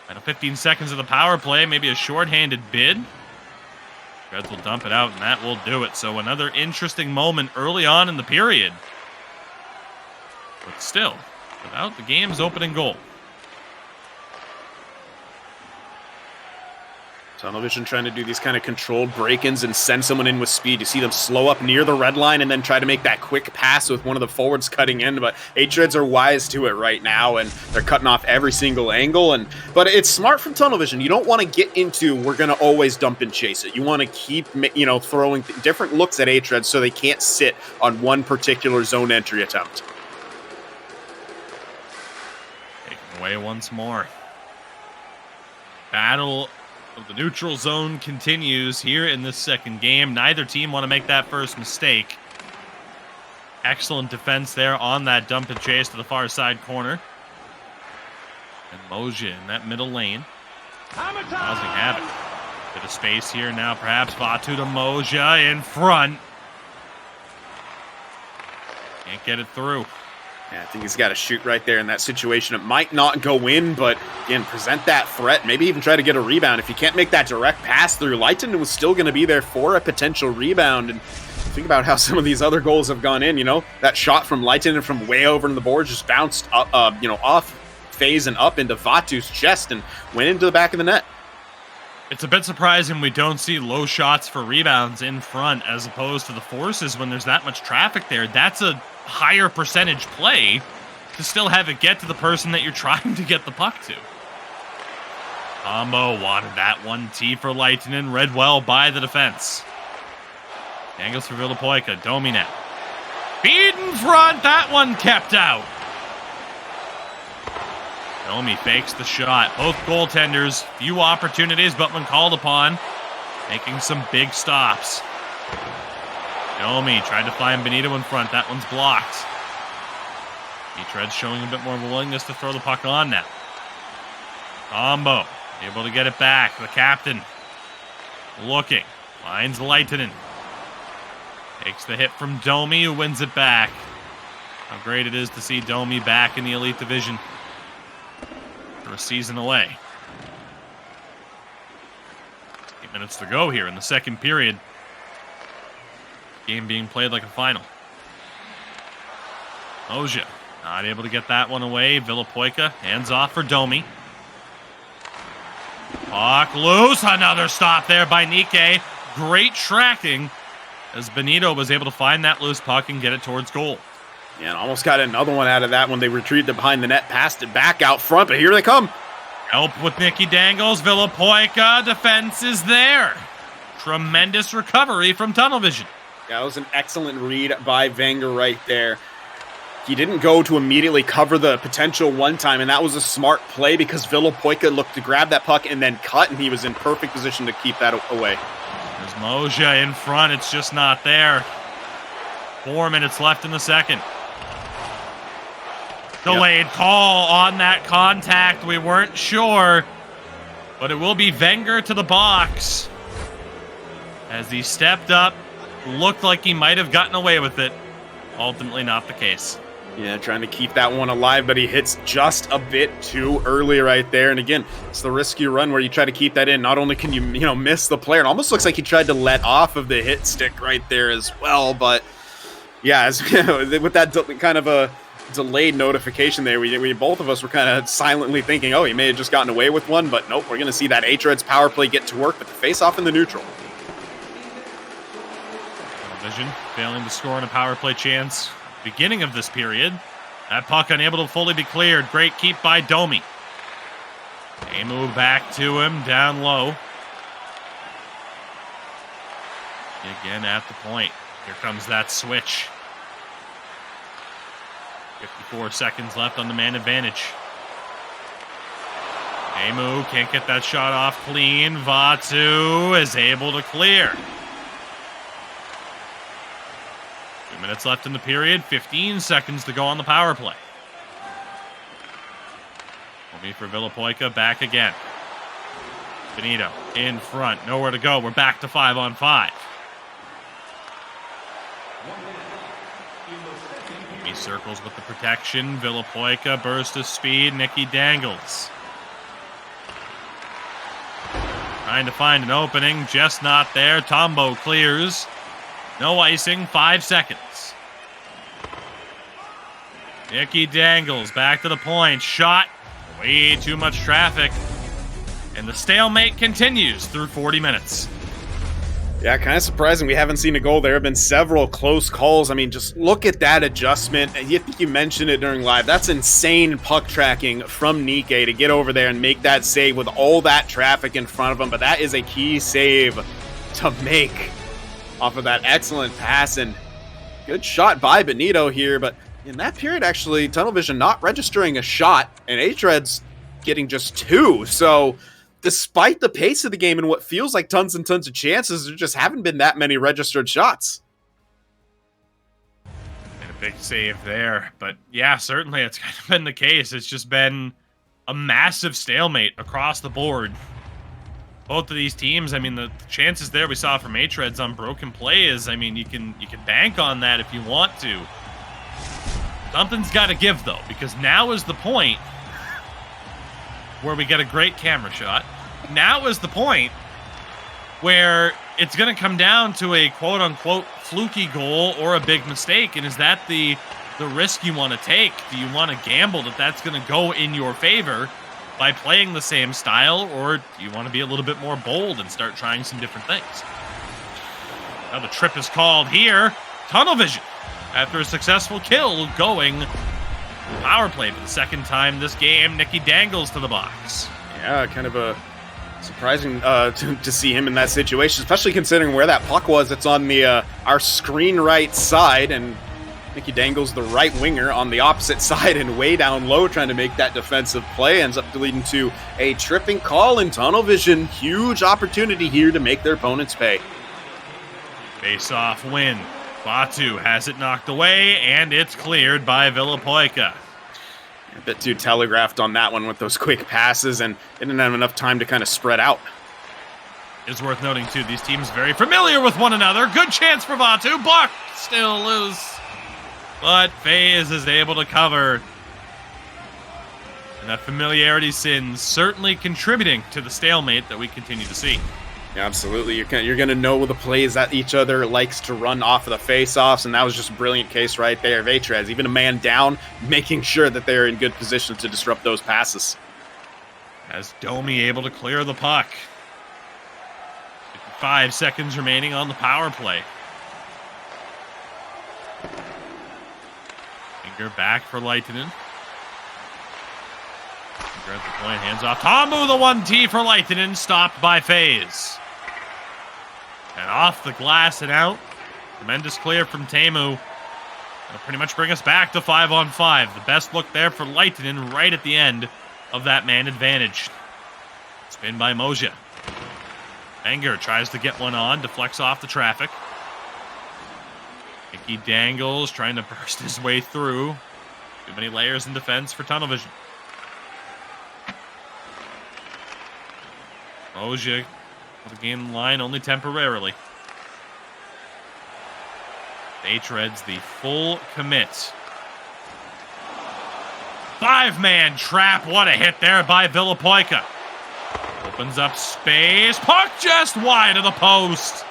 Final 15 seconds of the power play. Maybe a shorthanded bid. Reds will dump it out, and that will do it. So another interesting moment early on in the period. But still, without the game's opening goal. Tunnel vision trying to do these kind of controlled break-ins and send someone in with speed. You see them slow up near the red line and then try to make that quick pass with one of the forwards cutting in. But hREDS are wise to it right now, and they're cutting off every single angle. But it's smart from tunnel vision. You don't want to get into, we're going to always dump and chase it. You want to keep, throwing different looks at hREDS so they can't sit on one particular zone entry attempt. Taken away once more. Battle of the neutral zone continues here in this second game. Neither team want to make that first mistake. Excellent defense there on that dump and chase to the far side corner. And Moja in that middle lane, causing havoc. Bit of space here now, perhaps Vatu to Moja in front. Can't get it through. Yeah, I think he's got to shoot right there in that situation. It might not go in, but again, present that threat. Maybe even try to get a rebound. If you can't make that direct pass through, Lehtinen was still going to be there for a potential rebound. And Think about how some of these other goals have gone in, that shot from Leitinen from way over in the board just bounced up, off phase and up into Vatu's chest and went into the back of the net. It's a bit surprising we don't see low shots for rebounds in front as opposed to the forces when there's that much traffic there. That's a higher percentage play to still have it get to the person that you're trying to get the puck to. Combo wanted that one. T for Leitinen, read well by the defense. Angles for Villapoica, Domi now. Feed in front, that one kept out. Domi fakes the shot. Both goaltenders, few opportunities, but when called upon, making some big stops. Domi tried to find Benito in front. That one's blocked. Retread's showing a bit more of a willingness to throw the puck on now. Combo, able to get it back. The captain looking. Finds Leitinen. Takes the hit from Domi, who wins it back. How great it is to see Domi back in the Elite Division for a season away. 8 minutes to go here in the second period. Game being played like a final. Moja not able to get that one away. Villapoica hands off for Domi. Puck loose. Another stop there by Nike. Great tracking as Benito was able to find that loose puck and get it towards goal. Yeah, and almost got another one out of that when they retrieved it behind the net, passed it back out front, but here they come. Help with Nicky Dangles. Villapoica, defense is there. Tremendous recovery from tunnel vision. Yeah, that was an excellent read by Wenger right there. He didn't go to immediately cover the potential one time, and that was a smart play because Villapoica looked to grab that puck and then cut, and he was in perfect position to keep that away. There's Moja in front. It's just not there. 4 minutes left in the second. Delayed call on that contact. We weren't sure, but it will be Wenger to the box. As he stepped up, looked like he might have gotten away with it. Ultimately not the case. Yeah, trying to keep that one alive, but he hits just a bit too early right there. And again, it's the risky run where you try to keep that in. Not only can you, miss the player, it almost looks like he tried to let off of the hit stick right there as well. But yeah, with that kind of a delayed notification there, we both of us were kind of silently thinking, oh, he may have just gotten away with one. But nope, we're going to see that hREDS power play get to work with the face-off in the neutral. Vision failing to score on a power play chance. Beginning of this period. That puck unable to fully be cleared. Great keep by Domi. They move back to him, down low. Again at the point. Here comes that switch. 54 seconds left on the man advantage. Emu can't get that shot off clean. Vatu is able to clear. 2 minutes left in the period. 15 seconds to go on the power play. Will be for Villapoica, back again. Benito in front. Nowhere to go. We're back to 5-on-5. He circles with the protection. Villapoica, burst of speed. Nicky Dangles. Trying to find an opening. Just not there. Tombo clears. No icing. 5 seconds. Nicky Dangles back to the point. Shot. Way too much traffic. And the stalemate continues through 40 minutes. Yeah, kind of surprising we haven't seen a goal. There have been several close calls. I mean, just look at that adjustment. I think you mentioned it during live. That's insane puck tracking from Nike to get over there and make that save with all that traffic in front of him. But that is a key save to make off of that excellent pass. And good shot by Benito here. But in that period, actually, tunnel vision not registering a shot. And hREDS getting just 2. So despite the pace of the game and what feels like tons and tons of chances, there just haven't been that many registered shots. And a big save there. But yeah, certainly it's kind of been the case. It's just been a massive stalemate across the board. Both of these teams, I mean, the chances there we saw from hREDS on broken plays, I mean, you can bank on that if you want to. Something's got to give, though, because now is the point where we get a great camera shot. Now is the point where it's going to come down to a quote-unquote fluky goal or a big mistake. And is that the risk you want to take? Do you want to gamble that that's going to go in your favor by playing the same style, or do you want to be a little bit more bold and start trying some different things? Now the trip is called here. Tunnel vision after a successful kill going power play for the second time this game. Nicky Dangles to the box. Yeah, kind of a surprising to see him in that situation, especially considering where that puck was. It's on the our screen right side, and Nicky Dangles, the right winger, on the opposite side and way down low trying to make that defensive play. Ends up leading to a tripping call in tunnel vision. Huge opportunity here to make their opponents pay. Face-off win. Batu has it knocked away, and it's cleared by Villapoica. A bit too telegraphed on that one with those quick passes, and didn't have enough time to kind of spread out. It's worth noting, too, these teams very familiar with one another. Good chance for Batu. Buck still loose. But FaZe is able to cover. And that familiarity sin certainly contributing to the stalemate that we continue to see. Yeah, absolutely. You're going to know the plays that each other likes to run off of the face-offs, and that was just a brilliant case right there of hREDS. Even a man down, making sure that they're in good position to disrupt those passes. As Domi able to clear the puck. 55 seconds remaining on the power play. Finger back for Leitinen. Finger at the point, hands off. Tamu, the 1T for Leitinen, stopped by FaZe. And off the glass and out. Tremendous clear from Tamu. That'll pretty much bring us back to 5-on-5. The best look there for Leitinen right at the end of that man advantage. Spin by Moja. Wenger tries to get one on, deflects off the traffic. Nicky Dangles trying to burst his way through. Too many layers in defense for tunnel vision. Moja will gain the line only temporarily. hREDS the full commit. 5-man trap. What a hit there by Villapoica. Opens up space. Puck just wide of the post.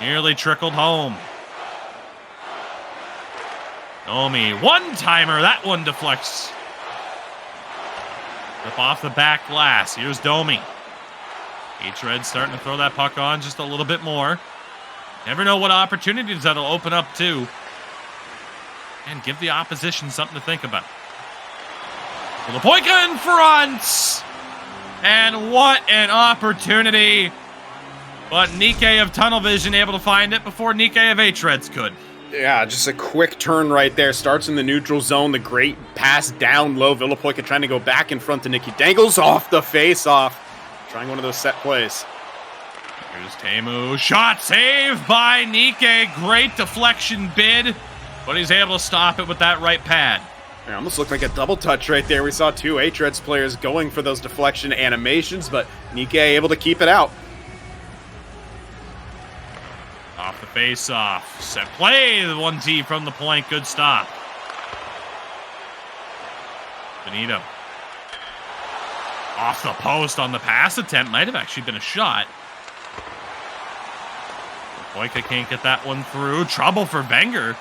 Nearly trickled home. Domi, one-timer. That one deflects. Rip off the back glass. Here's Domi. hREDS starting to throw that puck on just a little bit more. Never know what opportunities that'll open up to. And give the opposition something to think about. Villapoica in front! And what an opportunity. But Nikke of Tunnel Vision able to find it before Nikke of hREDS could. Yeah, just a quick turn right there. Starts in the neutral zone. The great pass down low. Villapoica trying to go back in front to Nicky Dangles off the face-off. Trying one of those set plays. Here's Tamu. Shot saved by Nikke. Great deflection bid. But he's able to stop it with that right pad. It almost looked like a double touch right there. We saw two hREDS players going for those deflection animations, but Nikke able to keep it out. Off the face-off. Set play. The 1T from the point. Good stop. Benito. Off the post on the pass attempt. Might have actually been a shot. Boyka can't get that one through. Trouble for Wenger.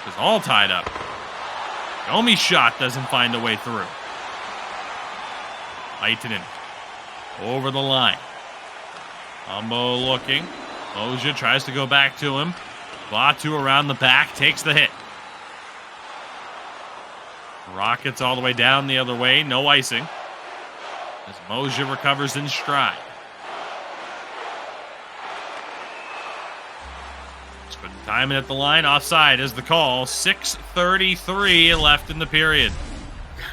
It's all tied up. Domi's shot doesn't find a way through. Leitinen over the line. Combo looking. Moja tries to go back to him. Batu around the back, takes the hit. Rockets all the way down the other way, no icing. As Moja recovers in stride. Just putting time in at the line, offside is the call. 6:33 left in the period.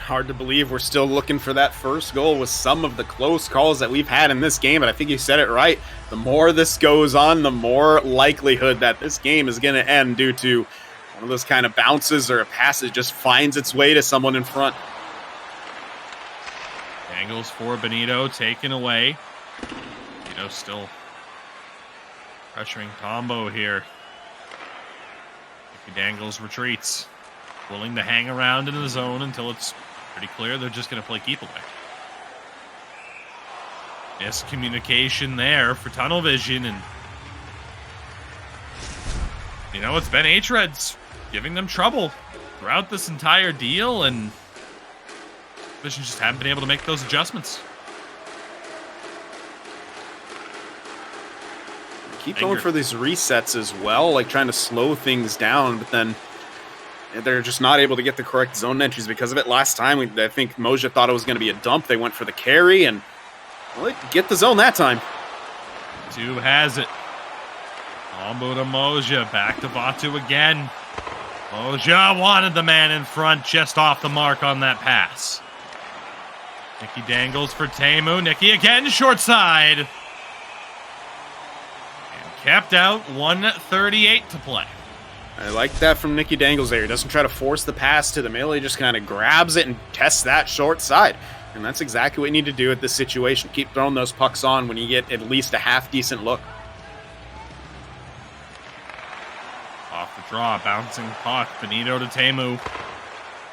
Hard to believe we're still looking for that first goal with some of the close calls that we've had in this game, but I think you said it right. The more this goes on, the more likelihood that this game is going to end due to one of those kind of bounces or a pass that just finds its way to someone in front. Angles for Benito, taken away. Benito still pressuring Combo here. Nicky Dangles retreats. Willing to hang around in the zone until it's pretty clear they're just going to play keep away. Miscommunication there for tunnel vision, and you know, it's been hREDS giving them trouble throughout this entire deal, and Vision just haven't been able to make those adjustments. Keep going for these resets as well, like trying to slow things down, but then they're just not able to get the correct zone entries because of it. Last time, I think Moja thought it was going to be a dump. They went for the carry, and well, they get the zone that time. Two has it. Combo to Moja, back to Vatu again. Moja wanted the man in front, just off the mark on that pass. Nikki dangles for Temu. Nikki again, short side. And kept out, 1:38 to play. I like that from Nikki Dangles there. He doesn't try to force the pass to the middle. He just kind of grabs it and tests that short side. And that's exactly what you need to do at this situation. Keep throwing those pucks on when you get at least a half-decent look. Off the draw, bouncing puck. Benito to Temu.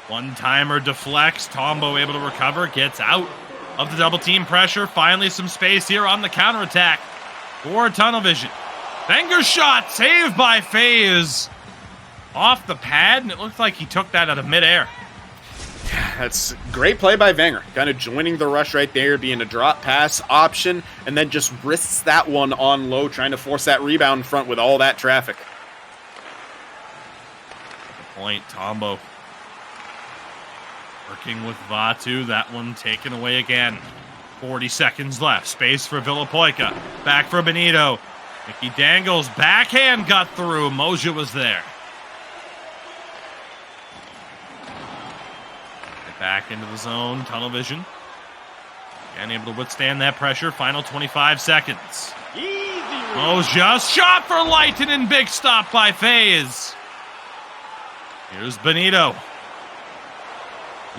One-timer deflects. Tombo able to recover. Gets out of the double team pressure. Finally some space here on the counterattack for Tunnel Vision. Wenger shot saved by FaZe. Off the pad, and it looked like he took that out of midair. That's great play by Wenger. Kind of joining the rush right there, being a drop pass option, and then just risks that one on low, trying to force that rebound in front with all that traffic. At the point, Tombo working with Vatu. That one taken away again. 40 seconds left. Space for Villapoica. Back for Benito. Nikki Dangles. Backhand got through. Moja was there. Back into the zone. Tunnel vision. And able to withstand that pressure. Final 25 seconds. Moja. Shot for Leitonen. Big stop by FaZe. Here's Benito.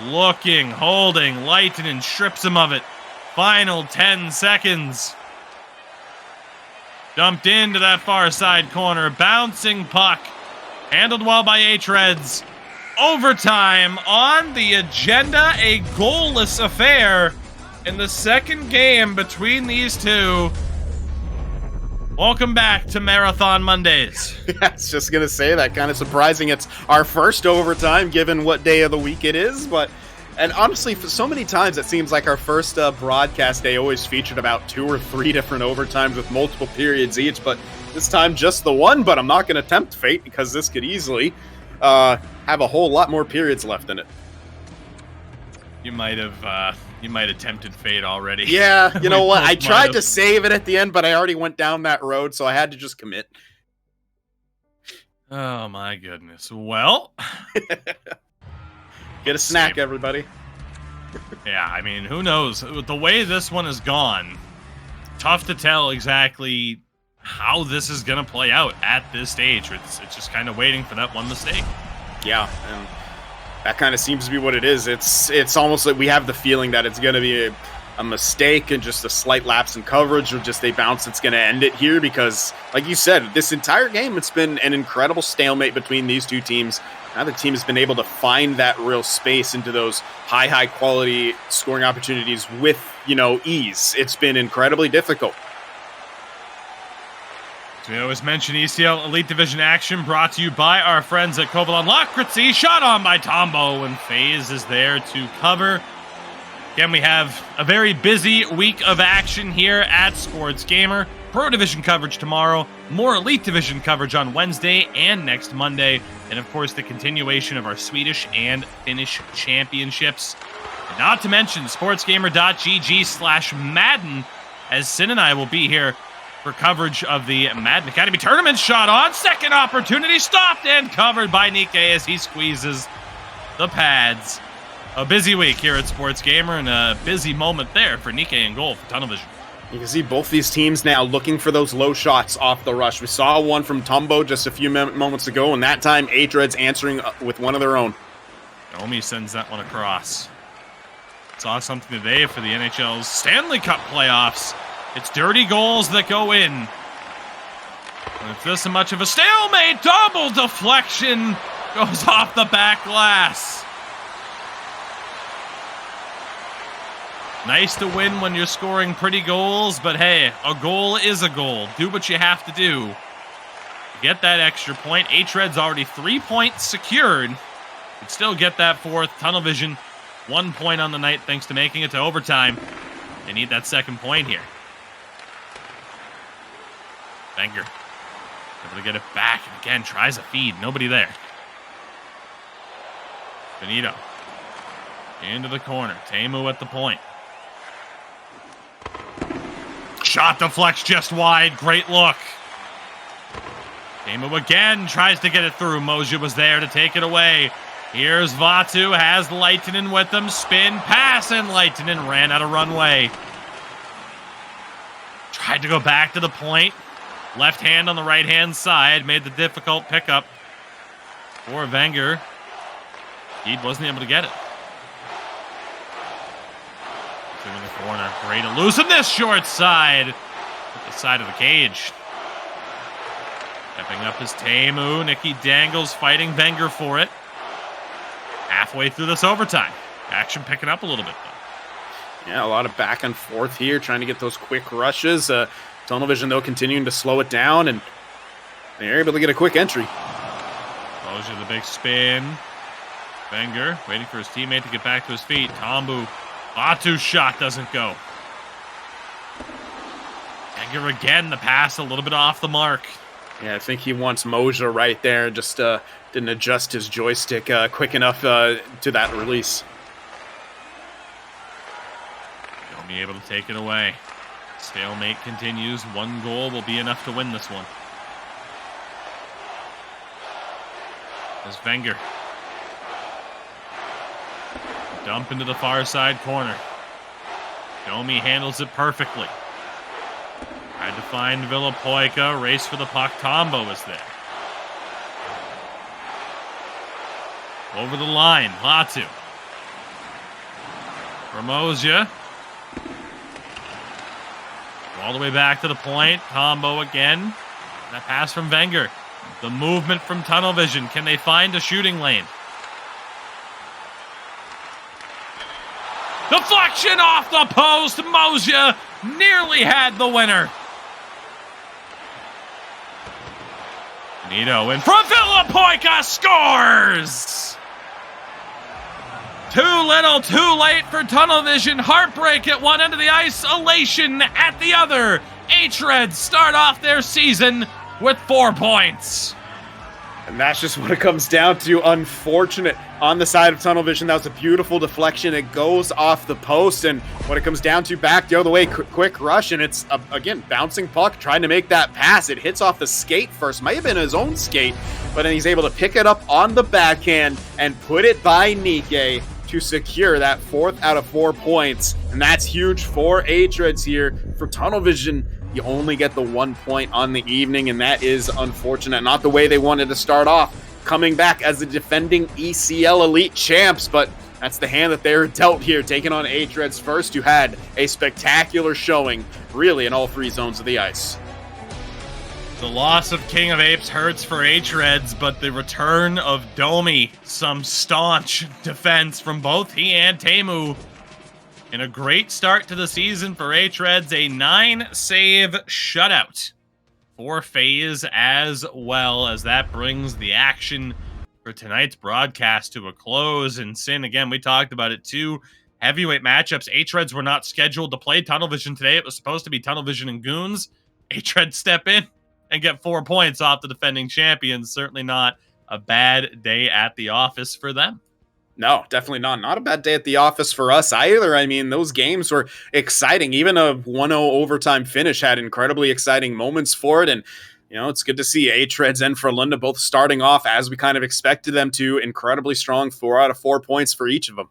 Looking, holding. Leitonen strips him of it. Final 10 seconds. Dumped into that far side corner. Bouncing puck. Handled well by hREDS. Overtime on the agenda. A goalless affair in the second game between these two. Welcome back to Marathon Mondays. Yeah, I was just going to say that. Kind of surprising it's our first overtime given what day of the week it is. And honestly, for so many times it seems like our first broadcast day always featured about 2 or 3 different overtimes with multiple periods each. But this time just the one. But I'm not going to tempt fate because this could easily have a whole lot more periods left in it. You might have tempted fate already. Yeah, you know what? I tried to save it at the end, but I already went down that road, so I had to just commit. Oh my goodness. Well, get a snack, everybody. Yeah, I mean, who knows? With the way this one has gone, tough to tell exactly how this is going to play out at this stage. It's just kind of waiting for that one mistake. Yeah, and that kind of seems to be what it is. It's almost like we have the feeling that it's going to be a mistake and just a slight lapse in coverage or just a bounce that's going to end it here because, like you said, this entire game, it's been an incredible stalemate between these two teams. Neither team has been able to find that real space into those high quality scoring opportunities with, ease. It's been incredibly difficult. So we always mention ECL Elite Division action brought to you by our friends at Kovalon Lokritzy. Shot on by Tombo, and FaZe is there to cover. Again, we have a very busy week of action here at Sports Gamer. Pro Division coverage tomorrow, more Elite Division coverage on Wednesday and next Monday, and of course the continuation of our Swedish and Finnish championships. And not to mention sportsgamer.gg/Madden, as Sin and I will be here for coverage of the Madden Academy Tournament. Shot on, second opportunity, stopped and covered by Nikkei as he squeezes the pads. A busy week here at Sports Gamer and a busy moment there for Nikkei in goal for Tunnel Vision. You can see both these teams now looking for those low shots off the rush. We saw one from Tombo just a few moments ago, and that time hREDS answering with one of their own. Omi sends that one across. Saw something today for the NHL's Stanley Cup playoffs. It's dirty goals that go in. And if this is much of a stalemate, double deflection goes off the back glass. Nice to win when you're scoring pretty goals, but hey, a goal is a goal. Do what you have to do. Get that extra point. hREDS already 3 points secured. Could still get that fourth. Tunnel Vision, 1 point on the night thanks to making it to overtime. They need that second point here. Wenger able to get it back, and again tries a feed. Nobody there. Benito into the corner. Teemu at the point. Shot deflects just wide. Great look. Teemu again tries to get it through. Moja was there to take it away. Here's Vatu, has Leitinen with him. Spin, pass, and Leitinen ran out of runway. Tried to go back to the point. Left hand on the right-hand side. Made the difficult pickup for Wenger. He wasn't able to get it. Two in the corner. Great elusiveness, short side. At the side of the cage. Stepping up is Teemu. Nicky Dangles fighting Wenger for it. Halfway through this overtime. Action picking up a little bit, though. Yeah, a lot of back and forth here, trying to get those quick rushes. Tunnel Vision, though, continuing to slow it down, and they're able to get a quick entry. Moja the big spin. Wenger waiting for his teammate to get back to his feet. Tambu. Vatu's shot doesn't go. Wenger again, the pass a little bit off the mark. Yeah, I think he wants Moja right there. Just didn't adjust his joystick quick enough to that release. He'll be able to take it away. Stalemate continues. 1 goal will be enough to win this one. There's Wenger. Dump into the far side corner. Domi handles it perfectly. Tried to find Villapoica. Race for the puck. Tombo is there. Over the line. Latu. Ramosia. All the way back to the point. Tombo again. That pass from Wenger. The movement from Tunnel Vision. Can they find a shooting lane? Deflection off the post. Moja nearly had the winner. Benito in front. Villapoica scores! Too little, too late for Tunnel Vision. Heartbreak at one end of the ice, elation at the other. hREDS start off their season with 4 points. And that's just what it comes down to. Unfortunate on the side of Tunnel Vision. That was a beautiful deflection. It goes off the post, and what it comes down to, back the other way, quick rush, and it's, again, bouncing puck, trying to make that pass. It hits off the skate first. Might have been his own skate, but then he's able to pick it up on the backhand and put it by Nike to secure that 4th out of 4 points. And that's huge for hREDS here. For Tunnel Vision, you only get the 1 point on the evening, and that is unfortunate. Not the way they wanted to start off, coming back as the defending ECL Elite champs, but that's the hand that they were dealt here, taking on hREDS first, who had a spectacular showing, really, in all 3 zones of the ice. The loss of King of Apes hurts for hREDS, but the return of Domi, some staunch defense from both he and Teemu. And a great start to the season for hREDS, a 9-save shutout for FaZe as well, as that brings the action for tonight's broadcast to a close. And Sin, again, we talked about it too. Heavyweight matchups. hREDS were not scheduled to play Tunnel Vision today. It was supposed to be Tunnel Vision and Goons. hREDS step in and get 4 points off the defending champions. Certainly not a bad day at the office for them. No, definitely not. Not a bad day at the office for us either. I mean, those games were exciting. Even a 1-0 overtime finish had incredibly exciting moments for it. And, you know, it's good to see hREDS and Frölunda both starting off as we kind of expected them to. Incredibly strong, 4 out of 4 points for each of them.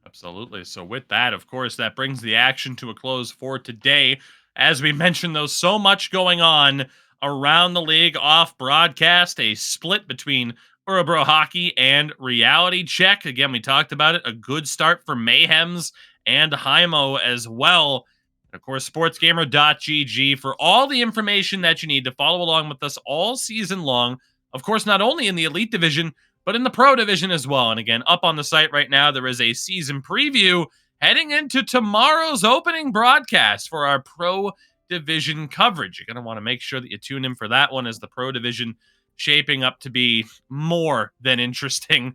Absolutely. So with that, of course, that brings the action to a close for today. As we mentioned, though, so much going on around the league off broadcast, a split between Urabro Hockey and Reality Check. Again, we talked about it. A good start for Mayhems and Hymo as well. And of course, sportsgamer.gg for all the information that you need to follow along with us all season long. Of course, not only in the Elite Division, but in the Pro Division as well. And again, up on the site right now, there is a season preview heading into tomorrow's opening broadcast for our Pro Division coverage. You're going to want to make sure that you tune in for that one, as the Pro Division shaping up to be more than interesting,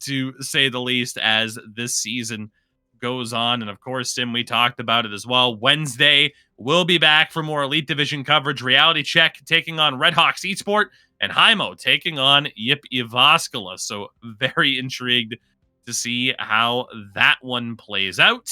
to say the least, as this season goes on. And of course, Sim, we talked about it as well. Wednesday, we'll be back for more Elite Division coverage. Reality Check taking on Red Hawks Esport, and Hymo taking on Yip Ivaskala. So very intrigued to see how that one plays out.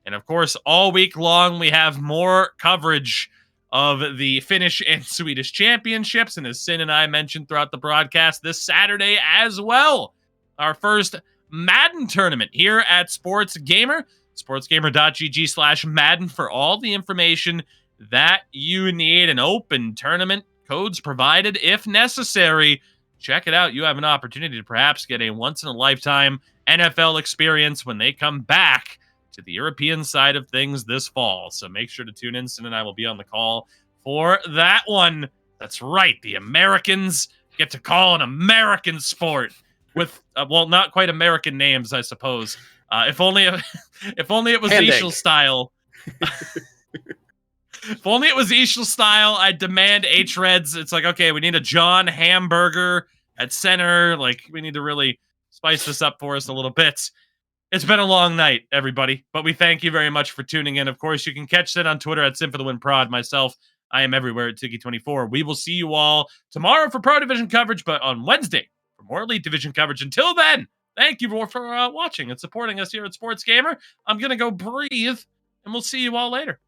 And of course, all week long, we have more coverage of the Finnish and Swedish championships. And as Sin and I mentioned throughout the broadcast, this Saturday as well, our first Madden tournament here at Sports Gamer. sportsgamer.gg/Madden for all the information that you need. An open tournament, codes provided if necessary. Check it out. You have an opportunity to perhaps get a once-in-a-lifetime NFL experience when they come back to the European side of things this fall. So make sure to tune in. Sin and I will be on the call for that one. That's right. The Americans get to call an American sport with, well, not quite American names, I suppose. If only it was Ishal style. If only it was Ishal style, I'd demand hREDS. It's like, okay, we need a John Hamburger at center. Like, we need to really spice this up for us a little bit. It's been a long night, everybody, but we thank you very much for tuning in. Of course, you can catch Sid on Twitter at SimForTheWinProd. Myself, I am everywhere at Tiki24. We will see you all tomorrow for Pro Division coverage, but on Wednesday for more Elite Division coverage. Until then, thank you for watching and supporting us here at Sports Gamer. I'm going to go breathe, and we'll see you all later.